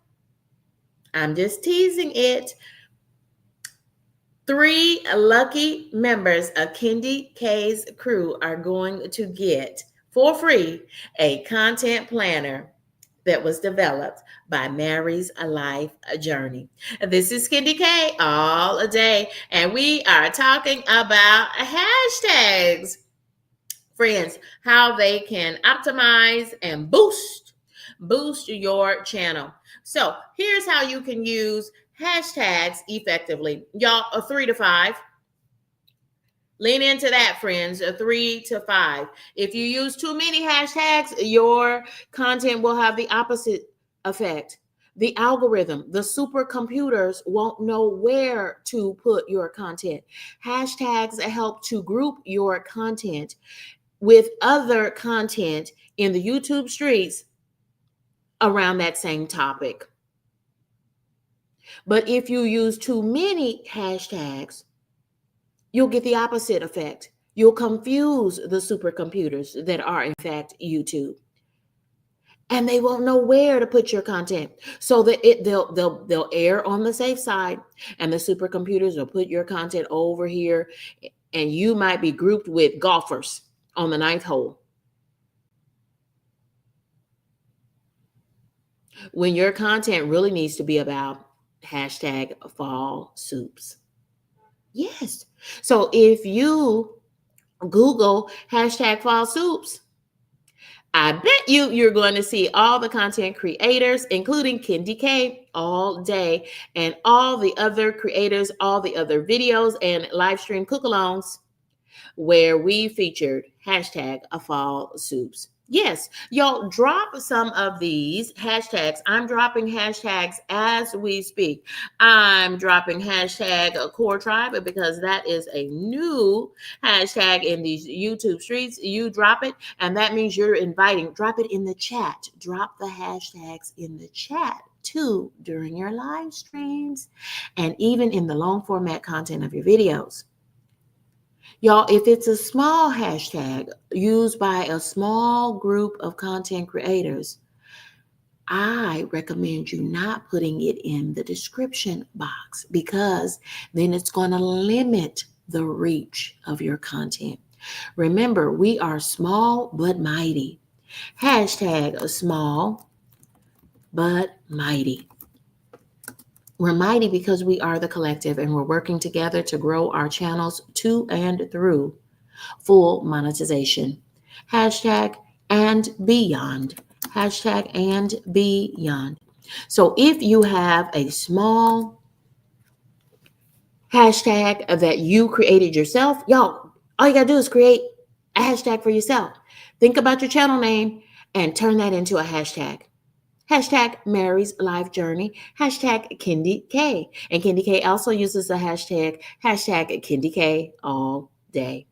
I'm just teasing it. 3 lucky members of KendyK's crew are going to get for free a content planner that was developed by Mary's Life Journey. This is KendyK all day, and we are talking about hashtags. Friends, how they can optimize and boost your channel. So here's how you can use hashtags effectively. Y'all, a 3 to 5. Lean into that, friends, a 3 to 5. If you use too many hashtags, your content will have the opposite effect. The algorithm, the supercomputers won't know where to put your content. Hashtags help to group your content with other content in the YouTube streets around that same topic. But if you use too many hashtags, you'll get the opposite effect. You'll confuse the supercomputers that are, in fact, YouTube. And they won't know where to put your content. So that they'll err on the safe side, and the supercomputers will put your content over here, and you might be grouped with golfers on the 9th hole, when your content really needs to be about hashtag fall soups. Yes. So if you Google hashtag fall soups, I bet you're going to see all the content creators, including KendyK, all day, and all the other creators, all the other videos and live stream cook-alongs where we featured hashtag fall soups. Yes, y'all, drop some of these hashtags. I'm dropping hashtags as we speak. I'm dropping hashtag core tribe because that is a new hashtag in these YouTube streets. You drop it, and that means you're inviting. Drop it in the chat. Drop the hashtags in the chat too during your live streams and even in the long format content of your videos. Y'all, if it's a small hashtag used by a small group of content creators, I recommend you not putting it in the description box, because then it's going to limit the reach of your content. Remember, we are small but mighty. Hashtag small but mighty. We're mighty because we are the collective, and we're working together to grow our channels to and through full monetization. Hashtag and beyond. Hashtag and beyond. So if you have a small hashtag that you created yourself, y'all, all you got to do is create a hashtag for yourself. Think about your channel name and turn that into a hashtag. Hashtag Mary's Life Journey, hashtag KendyK. And KendyK also uses the hashtag KendyK all day.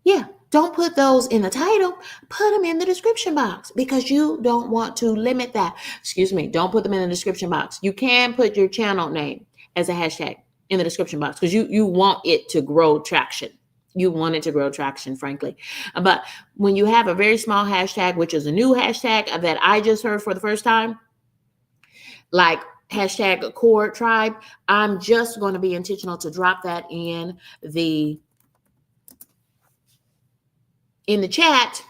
Yeah, don't put those in the title. Put them in the description box, because you don't want to limit that. Don't put them in the description box. You can put your channel name as a hashtag in the description box because you want it to grow traction. You want it to grow traction, frankly. But when you have a very small hashtag, which is a new hashtag that I just heard for the first time, like hashtag core tribe, I'm just going to be intentional to drop that in the chat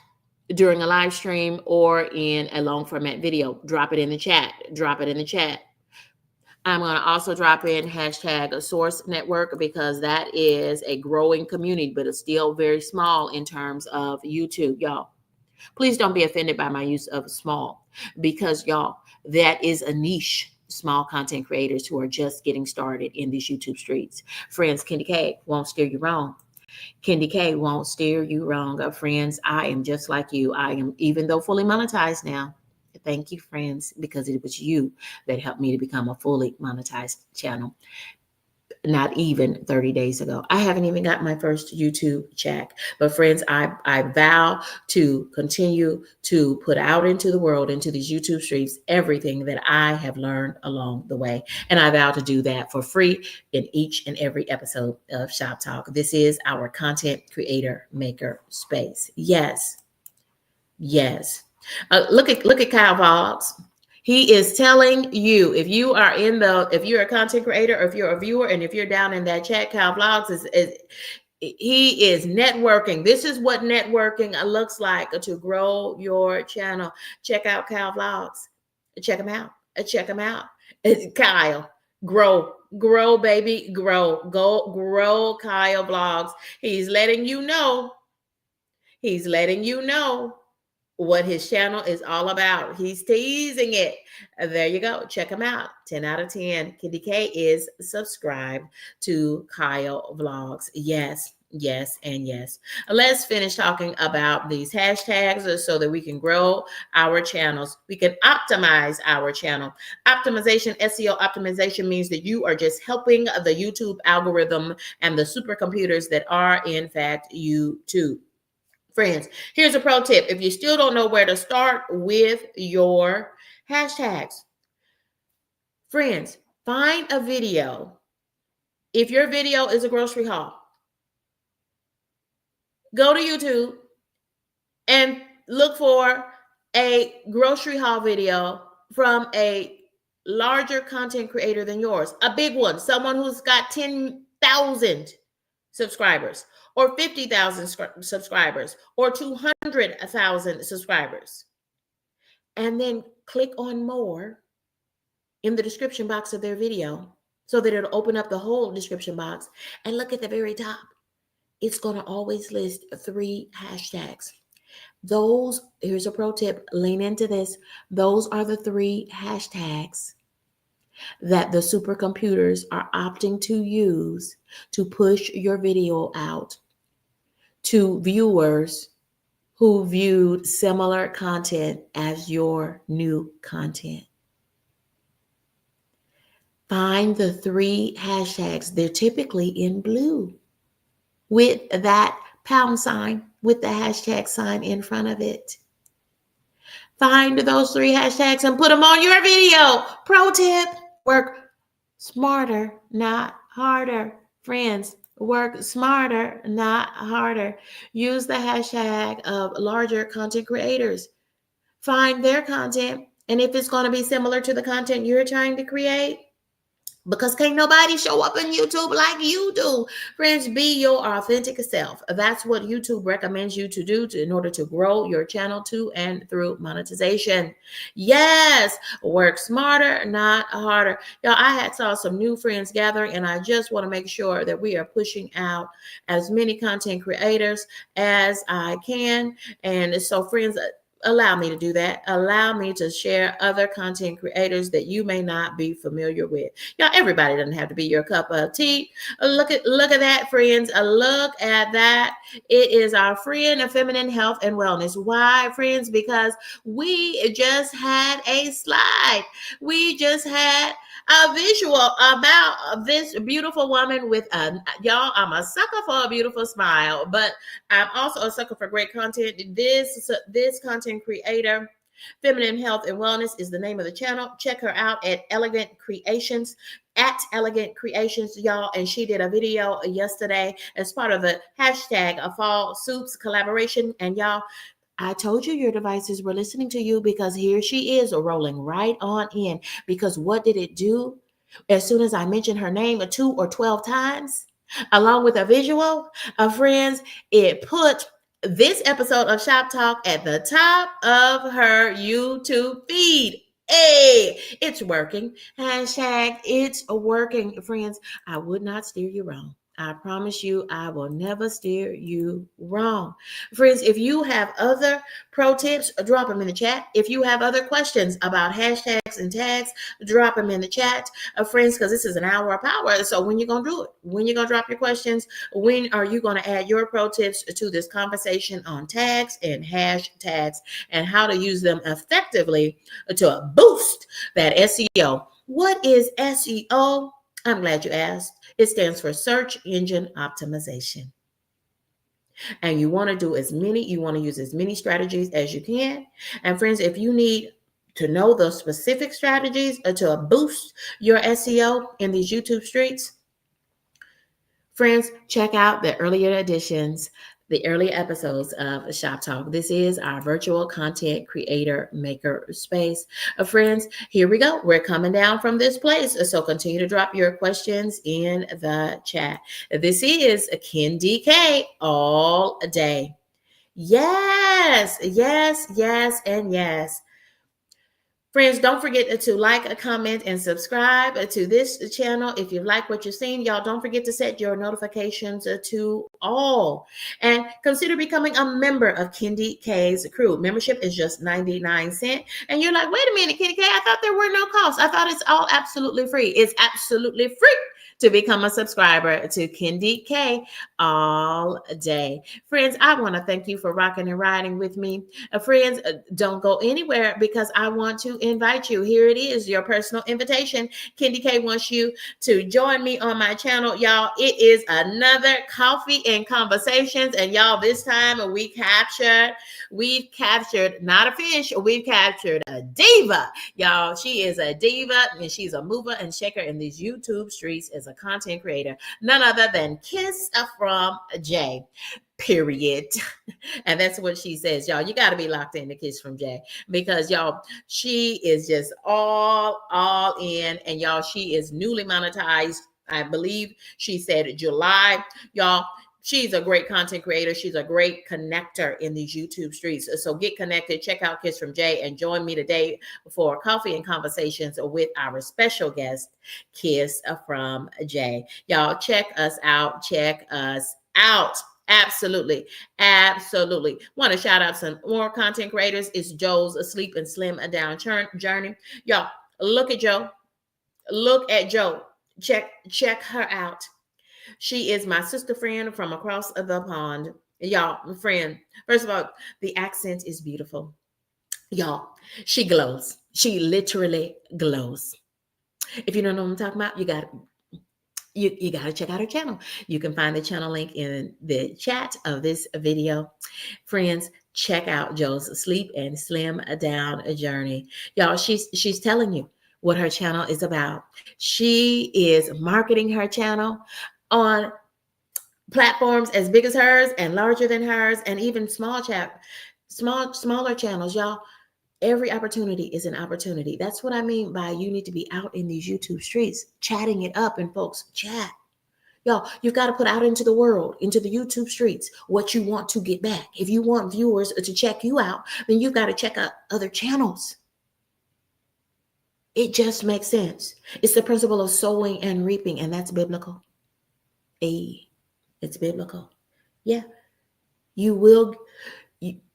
during a live stream or in a long format video. Drop it in the chat. Drop it in the chat. I'm going to also drop in hashtag source network, because that is a growing community, but it's still very small in terms of YouTube. Y'all, please don't be offended by my use of small, because y'all, that is a niche. Small content creators who are just getting started in these YouTube streets. Friends, KendyK won't steer you wrong. KendyK won't steer you wrong. Friends, I am just like you. I am, even though fully monetized now, Thank you, friends, because it was you that helped me to become a fully monetized channel. Not even 30 days ago. I haven't even got my first YouTube check. But friends, I vow to continue to put out into the world, into these YouTube streams, everything that I have learned along the way. And I vow to do that for free in each and every episode of Shop Talk. This is our content creator maker space. Yes. Yes. Look at Kyle Vlogs. He is telling you, if you're a content creator, or if you're a viewer, and if you're down in that chat, Kyle Vlogs is he is networking. This is what networking looks like to grow your channel. Check out Kyle Vlogs. Check him out. Check him out. Kyle, grow, baby, grow. Go grow Kyle Vlogs. He's letting you know. He's letting you know what his channel is all about. He's teasing it. There you go. Check him out. 10 out of 10. KendyK is subscribed to Kyle Vlogs. Yes, yes, and yes. Let's finish talking about these hashtags so that we can grow our channels. We can optimize our channel. Optimization, SEO optimization means that you are just helping the YouTube algorithm and the supercomputers that are, in fact, YouTube. Friends, here's a pro tip. If you still don't know where to start with your hashtags, friends, find a video. If your video is a grocery haul, go to YouTube and look for a grocery haul video from a larger content creator than yours, a big one, someone who's got 10,000 subscribers, or 50,000 subscribers, or 200,000 subscribers. And then click on more in the description box of their video so that it'll open up the whole description box. And look at the very top. It's going to always list 3 hashtags. Here's a pro tip, lean into this. Those are the 3 hashtags that the supercomputers are opting to use to push your video out to viewers who viewed similar content as your new content. Find the 3 hashtags. They're typically in blue with that pound sign, with the hashtag sign in front of it. Find those 3 hashtags and put them on your video. Pro tip, work smarter, not harder. Friends, work smarter, not harder. Use the hashtag of larger content creators. Find their content, and if it's going to be similar to the content you're trying to create, because can't nobody show up in YouTube like you do. Friends, be your authentic self. That's what YouTube recommends you to do in order to grow your channel to and through monetization. Yes, work smarter, not harder. Y'all, I saw some new friends gathering, and I just want to make sure that we are pushing out as many content creators as I can. And so, friends, allow me to do that. Allow me to share other content creators that you may not be familiar with. Y'all, everybody doesn't have to be your cup of tea. Look at that, friends. Look at that. It is our friend of feminine health and wellness. Why, friends? Because we just had a slide. We just had a visual about this beautiful woman with y'all, I'm a sucker for a beautiful smile, but I'm also a sucker for great content. This content creator, Feminine Health and Wellness, is the name of the channel. Check her out at Elegant Creations, y'all. And she did a video yesterday as part of the hashtag a fall soups collaboration. And y'all, I told you your devices were listening to you, because here she is rolling right on in. Because what did it do? As soon as I mentioned her name 2 or 12 times, along with a visual, friends, it put this episode of Shop Talk at the top of her YouTube feed. Hey, it's working. Hashtag it's working, friends. I would not steer you wrong. I promise you, I will never steer you wrong. Friends, if you have other pro tips, drop them in the chat. If you have other questions about hashtags and tags, drop them in the chat. Friends, because this is an hour of power. So when you're going to do it? When you're going to drop your questions? When are you going to add your pro tips to this conversation on tags and hashtags and how to use them effectively to boost that SEO? What is SEO? I'm glad you asked. It stands for search engine optimization. And you want to use as many strategies as you can. And friends, if you need to know the specific strategies to boost your SEO in these YouTube streets, friends, check out the earlier editions, the earlier episodes of Shoptalk. This is our virtual content creator maker space. Friends, here we go. We're coming down from this place. So continue to drop your questions in the chat. This is KendyK all day. Yes, yes, yes, and yes. Friends, don't forget to like, comment, and subscribe to this channel. If you like what you're seeing, y'all don't forget to set your notifications to all. And consider becoming a member of KendyK's crew. Membership is just 99 cents. And you're like, wait a minute, KendyK, I thought there were no costs. I thought it's all absolutely free. It's absolutely free to become a subscriber to KendyK all day. Friends, I want to thank you for rocking and riding with me. Friends, don't go anywhere because I want to invite you. Here it is, your personal invitation. KendyK wants you to join me on my channel. Y'all, it is another Coffee and Conversations. And y'all, this time we've captured not a fish, we've captured a diva. Y'all, she is a diva and she's a mover and shaker in these YouTube streets as a content creator. None other than Kiss from Jay. Period. And that's what she says, y'all. You got to be locked in to Kiss from Jay because y'all, she is just all in. And y'all, she is newly monetized. I believe she said July. Y'all, she's a great content creator. She's a great connector in these YouTube streets. So get connected. Check out Kiss from Jay and join me today for Coffee and Conversations with our special guest, Kiss from Jay. Y'all, check us out. Check us out. Absolutely. Want to shout out some more content creators. It's Joe's Sleep and Slim Down Journey. Y'all, look at Joe. Look at Joe. Check her out. She is my sister friend from across the pond. Y'all, friend, first of all, the accent is beautiful. Y'all, she glows. She literally glows. If you don't know what I'm talking about, you got to check out her channel. You can find the channel link in the chat of this video. Friends, check out Joe's Sleep and Slim Down Journey. Y'all, she's telling you what her channel is about. She is marketing her channel on platforms as big as hers and larger than hers and even smaller channels. Y'all, every opportunity is an opportunity. That's what I mean by you need to be out in these YouTube streets, chatting it up, and folks, chat. Y'all, you've got to put out into the world, into the YouTube streets, what you want to get back. If you want viewers to check you out, then you've got to check out other channels. It just makes sense. It's the principle of sowing and reaping, and that's biblical. It's biblical. Yeah. You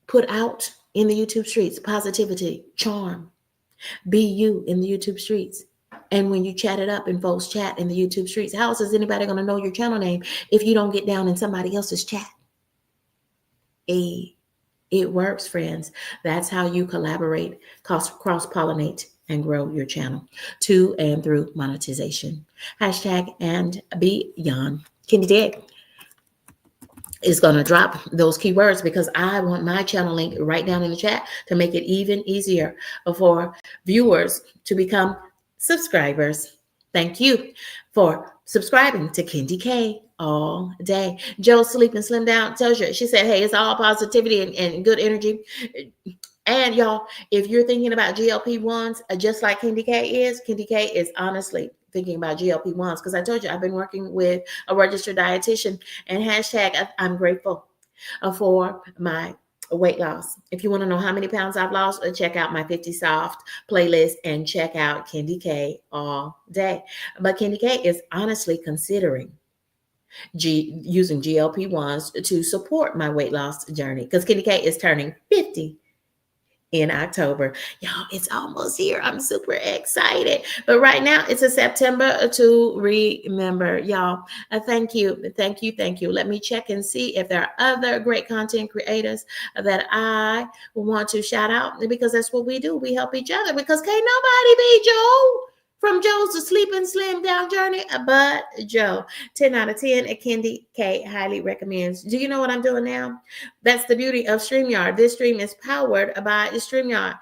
put out in the YouTube streets positivity, charm. Be you in the YouTube streets. And when you chat it up and folks chat in the YouTube streets, how else is anybody going to know your channel name if you don't get down in somebody else's chat? It works, friends. That's how you collaborate, cross-pollinate, and grow your channel to and through monetization. Hashtag and beyond. KendyK is going to drop those keywords because I want my channel link right down in the chat to make it even easier for viewers to become subscribers. Thank you for subscribing to KendyK all day. Joe Sleep and Slim Down tells you, she said, hey, it's all positivity and good energy. And y'all, if you're thinking about GLP-1s, just like KendyK is honestly thinking about GLP-1s because I told you I've been working with a registered dietitian and hashtag I'm grateful for my weight loss. If you want to know how many pounds I've lost, check out my 50 Soft playlist and check out KendyK all day. But KendyK is honestly considering using GLP-1s to support my weight loss journey, because KendyK is turning 50 in October. Y'all, it's almost here. I'm super excited. But right now, it's a September to remember. Y'all, thank you. Thank you. Thank you. Let me check and see if there are other great content creators that I want to shout out, because that's what we do. We help each other, because can't nobody be Joe from Joe's Sleep and Slim Down journey but Joe. 10 out of 10. KendyK highly recommends. Do you know what I'm doing now? That's the beauty of StreamYard. This stream is powered by StreamYard.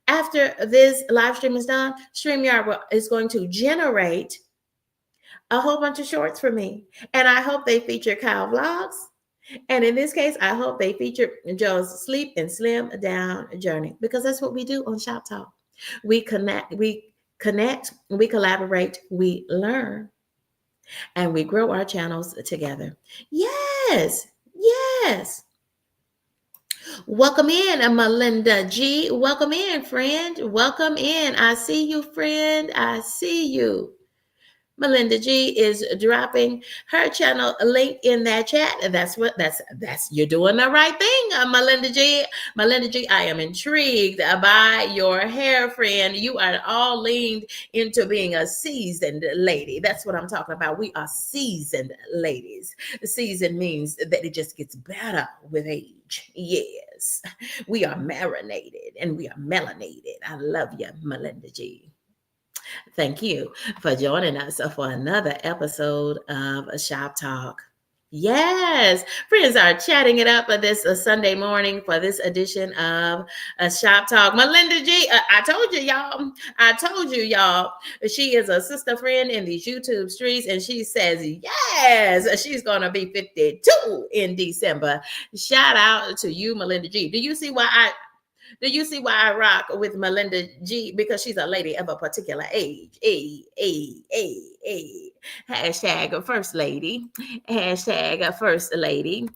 After this live stream is done, StreamYard is going to generate a whole bunch of shorts for me. And I hope they feature Kyle Vlogs. And in this case, I hope they feature Joe's Sleep and Slim Down journey, because that's what we do on Shoptalk. We connect, we collaborate, we learn, and we grow our channels together. Yes, yes. Welcome in, Melinda G. Welcome in, friend. Welcome in. I see you, friend. I see you. Melinda G is dropping her channel link in that chat. That's you're doing the right thing, Melinda G. Melinda G, I am intrigued by your hair, friend. You are all leaned into being a seasoned lady. That's what I'm talking about. We are seasoned ladies. Seasoned means that it just gets better with age. Yes, we are marinated and we are melanated. I love you, Melinda G. Thank you for joining us for another episode of Shop Talk. Yes, friends are chatting it up this Sunday morning for this edition of Shop Talk. Melinda G, I told you, y'all. I told you, y'all. She is a sister friend in these YouTube streets, and she says, yes, she's going to be 52 in December. Shout out to you, Melinda G. Do you see why I rock with Melinda G? Because she's a lady of a particular age. Hashtag first lady. Hashtag first lady.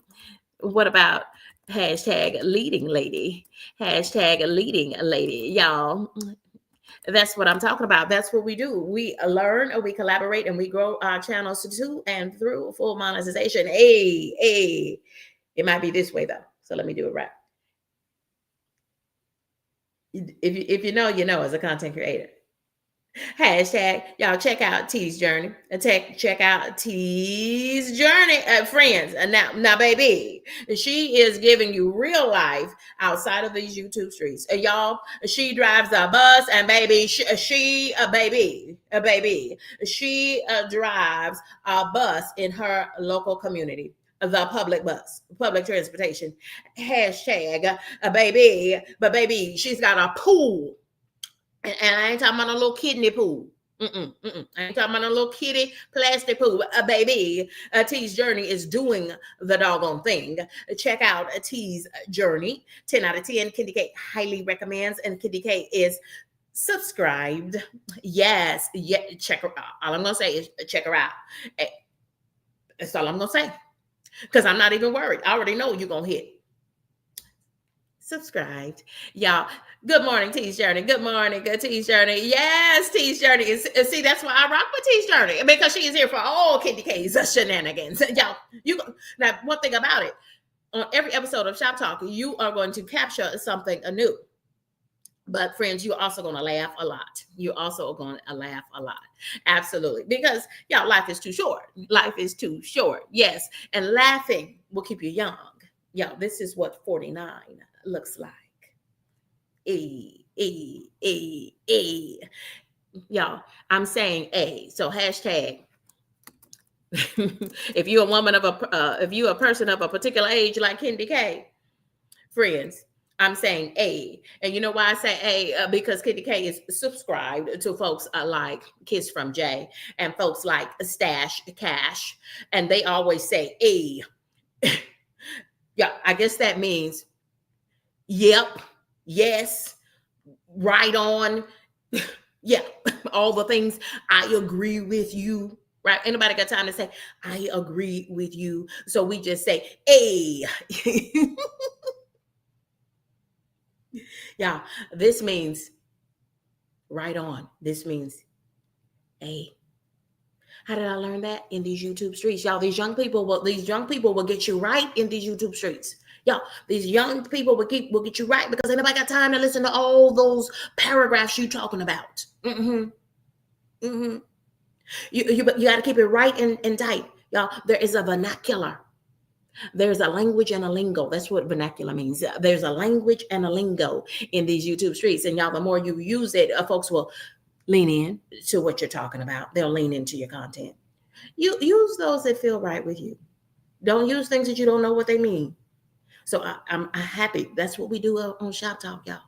What about hashtag leading lady? Hashtag leading lady. Y'all, that's what I'm talking about. That's what we do. We learn, we collaborate, and we grow our channels to and through full monetization. It might be this way, though. So let me do it right. If you know, you know, as a content creator. Hashtag, y'all check out T's journey. Check out T's journey, friends. Now, baby, she is giving you real life outside of these YouTube streets. Y'all, she drives a bus, and baby, she drives a bus in her local community. The public bus, public transportation. Hashtag, baby, she's got a pool. And I ain't talking about a little kidney pool. I ain't talking about a little kitty plastic pool. Baby, T's journey is doing the doggone thing. Check out T's journey. 10 out of 10. KendyK highly recommends, and KendyK is subscribed. Yes, yeah. Check her out. All I'm gonna say is check her out. That's all I'm gonna say. Because I'm not even worried. I already know you're gonna hit subscribed. Y'all, good morning, T's Journey. Good morning, good T's Journey. Yes, T's Journey is, see, that's why I rock with T's Journey, because she is here for all KendyK's shenanigans. Y'all, now, one thing about it, on every episode of Shop Talk, you are going to capture something new. But friends, you're also going to laugh a lot. You're also going to laugh a lot. Absolutely. Because, y'all, life is too short. Life is too short. Yes. And laughing will keep you young. Y'all, this is what 49 looks like. Y'all, I'm saying A. So hashtag. If you're a woman of if you're a person of a particular age like KendyK, friends, I'm saying A. And you know why I say A? Because KendyK is subscribed to folks like Kiss from Jay and folks like Stash Cash, and they always say A. Yeah, I guess that means yep, yes, right on. Yeah, all the things. I agree with you. Right? Anybody got time to say, I agree with you? So we just say, hey. Yeah, this means right on. This means A. How did I learn that? In these YouTube streets. Y'all, these young people will get you right in these YouTube streets. Y'all, these young people will get you right because anybody got time to listen to all those paragraphs you talking about. You got to keep it right and tight. Y'all, there is a vernacular. There's a language and a lingo. That's what vernacular means. There's a language and a lingo in these YouTube streets. And y'all, the more you use it, folks will lean in to what you're talking about. They'll lean into your content. You use those that feel right with you. Don't use things that you don't know what they mean. So I'm happy. That's what we do on Shop Talk, y'all.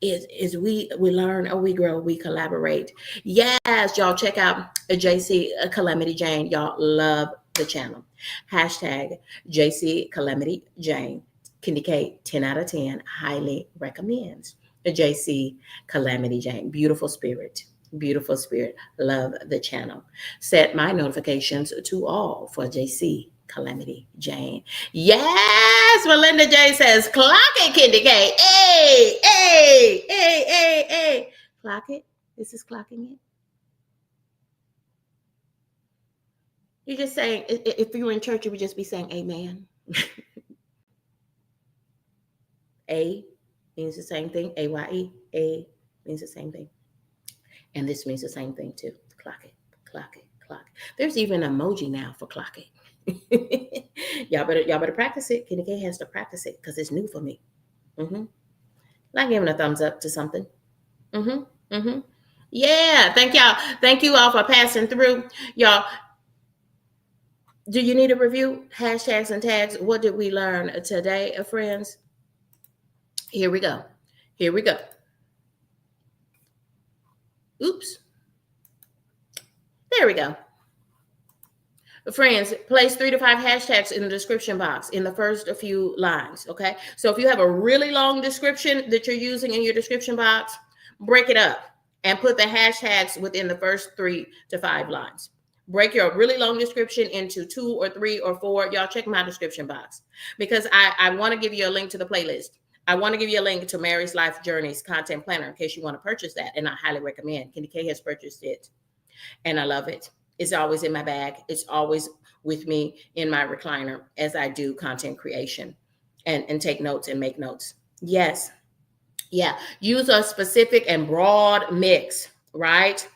Is we learn or we grow, we collaborate. Yes, y'all check out JC Calamity Jane. Y'all love the channel. Hashtag JC Calamity Jane. KendyK 10 out of 10 highly recommends. JC Calamity Jane. Beautiful spirit. Beautiful spirit. Love the channel. Set my notifications to all for JC Calamity Jane. Yes, Melinda J says, clock it, KendyK. Hey, hey, hey, hey, hey. Clock it. This is clocking it. You're just saying, if you were in church, you would just be saying amen. A means the same thing. AYE. A means the same thing. And this means the same thing too. Clock it, clock it, clock it. There's even an emoji now for clock it. y'all better practice it. KendyK has to practice it because it's new for me. Like giving a thumbs up to something. Yeah, thank y'all. Thank you all for passing through. Y'all, do you need a review? Hashtags and tags. What did we learn today, friends? Here we go. Here we go. Oops. There we go. Friends, place 3 to 5 hashtags in the description box in the first few lines, okay? So if you have a really long description that you're using in your description box, break it up and put the hashtags within the first 3 to 5 lines. Break your really long description into 2 or 3 or 4. Y'all check my description box because I want to give you a link to the playlist. I want to give you a link to Mary's Life Journeys content planner in case you want to purchase that. And I highly recommend. KendyK has purchased it and I love it. It's always in my bag. It's always with me in my recliner as I do content creation and take notes and make notes. Yes. Yeah. Use a specific and broad mix, right?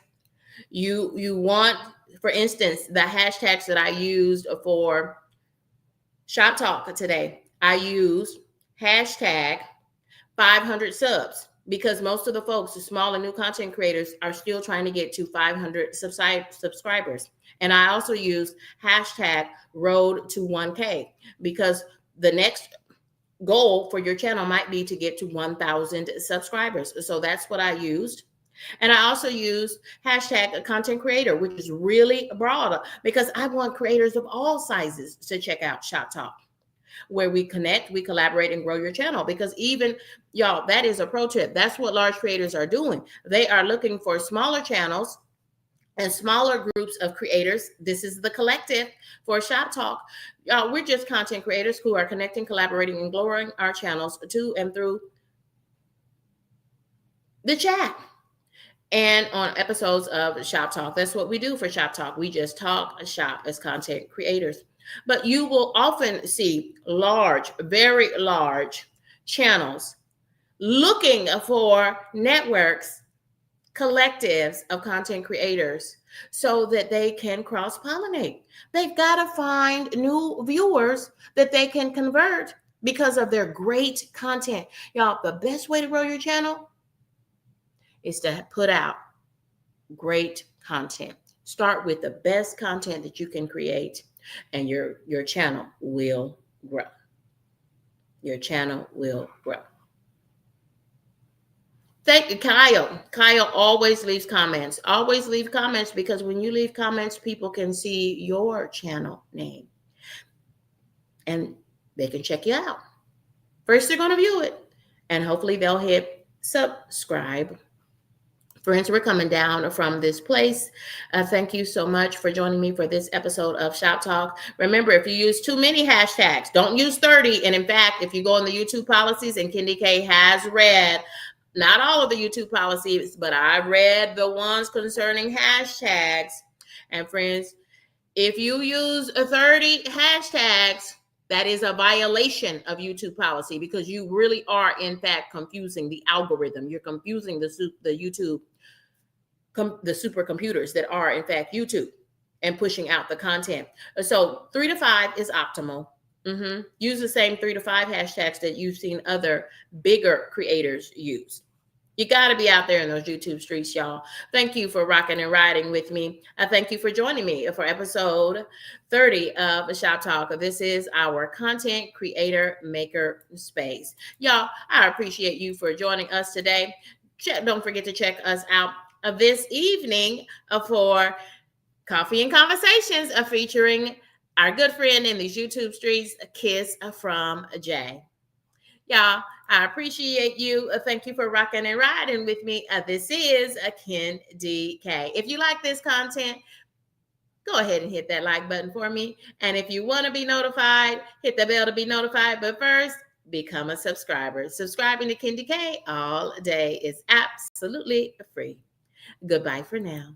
You want, for instance, the hashtags that I used for Shop Talk today. I used hashtag 500 subs because most of the folks, the small and new content creators, are still trying to get to 500 subscribers. And I also use hashtag road to 1K because the next goal for your channel might be to get to 1,000 subscribers. So that's what I used. And I also use hashtag content creator, which is really broad because I want creators of all sizes to check out Shop Talk, where we connect, we collaborate, and grow your channel. Because even, y'all, that is a pro tip. That's what large creators are doing. They are looking for smaller channels and smaller groups of creators. This is the collective for Shop Talk. Y'all, we're just content creators who are connecting, collaborating, and growing our channels to and through the chat. And on episodes of Shop Talk. That's what we do for Shop Talk. We just talk shop as content creators. But you will often see large, very large channels looking for networks, collectives of content creators so that they can cross-pollinate. They've got to find new viewers that they can convert because of their great content. Y'all, the best way to grow your channel is to put out great content. Start with the best content that you can create, and your channel will grow. Your channel will grow. Thank you, Kyle. Kyle always leaves comments. Always leave comments because when you leave comments, people can see your channel name and they can check you out. First, they're going to view it and hopefully they'll hit subscribe. Friends, we're coming down from this place. Thank you so much for joining me for this episode of Shop Talk. Remember, if you use too many hashtags, don't use 30. And in fact, if you go in the YouTube policies, and KendyK has read, not all of the YouTube policies, but I read the ones concerning hashtags. And friends, if you use 30 hashtags, that is a violation of YouTube policy, because you really are, in fact, confusing the algorithm. You're confusing the YouTube, the supercomputers that are, in fact, YouTube, and pushing out the content. So 3 to 5 is optimal. Use the same 3 to 5 hashtags that you've seen other bigger creators use. You got to be out there in those YouTube streets, y'all. Thank you for rocking and riding with me. I thank you for joining me for episode 30 of Shoptalk. This is our content creator maker space. Y'all, I appreciate you for joining us today. Don't forget to check us out this evening for Coffee and Conversations featuring our good friend in these YouTube streets, Kiss from Jay. Y'all, I appreciate you. Thank you for rocking and riding with me. This is KendyK. If you like this content, go ahead and hit that like button for me. And if you want to be notified, hit the bell to be notified. But first, become a subscriber. Subscribing to KendyK all day is absolutely free. Goodbye for now.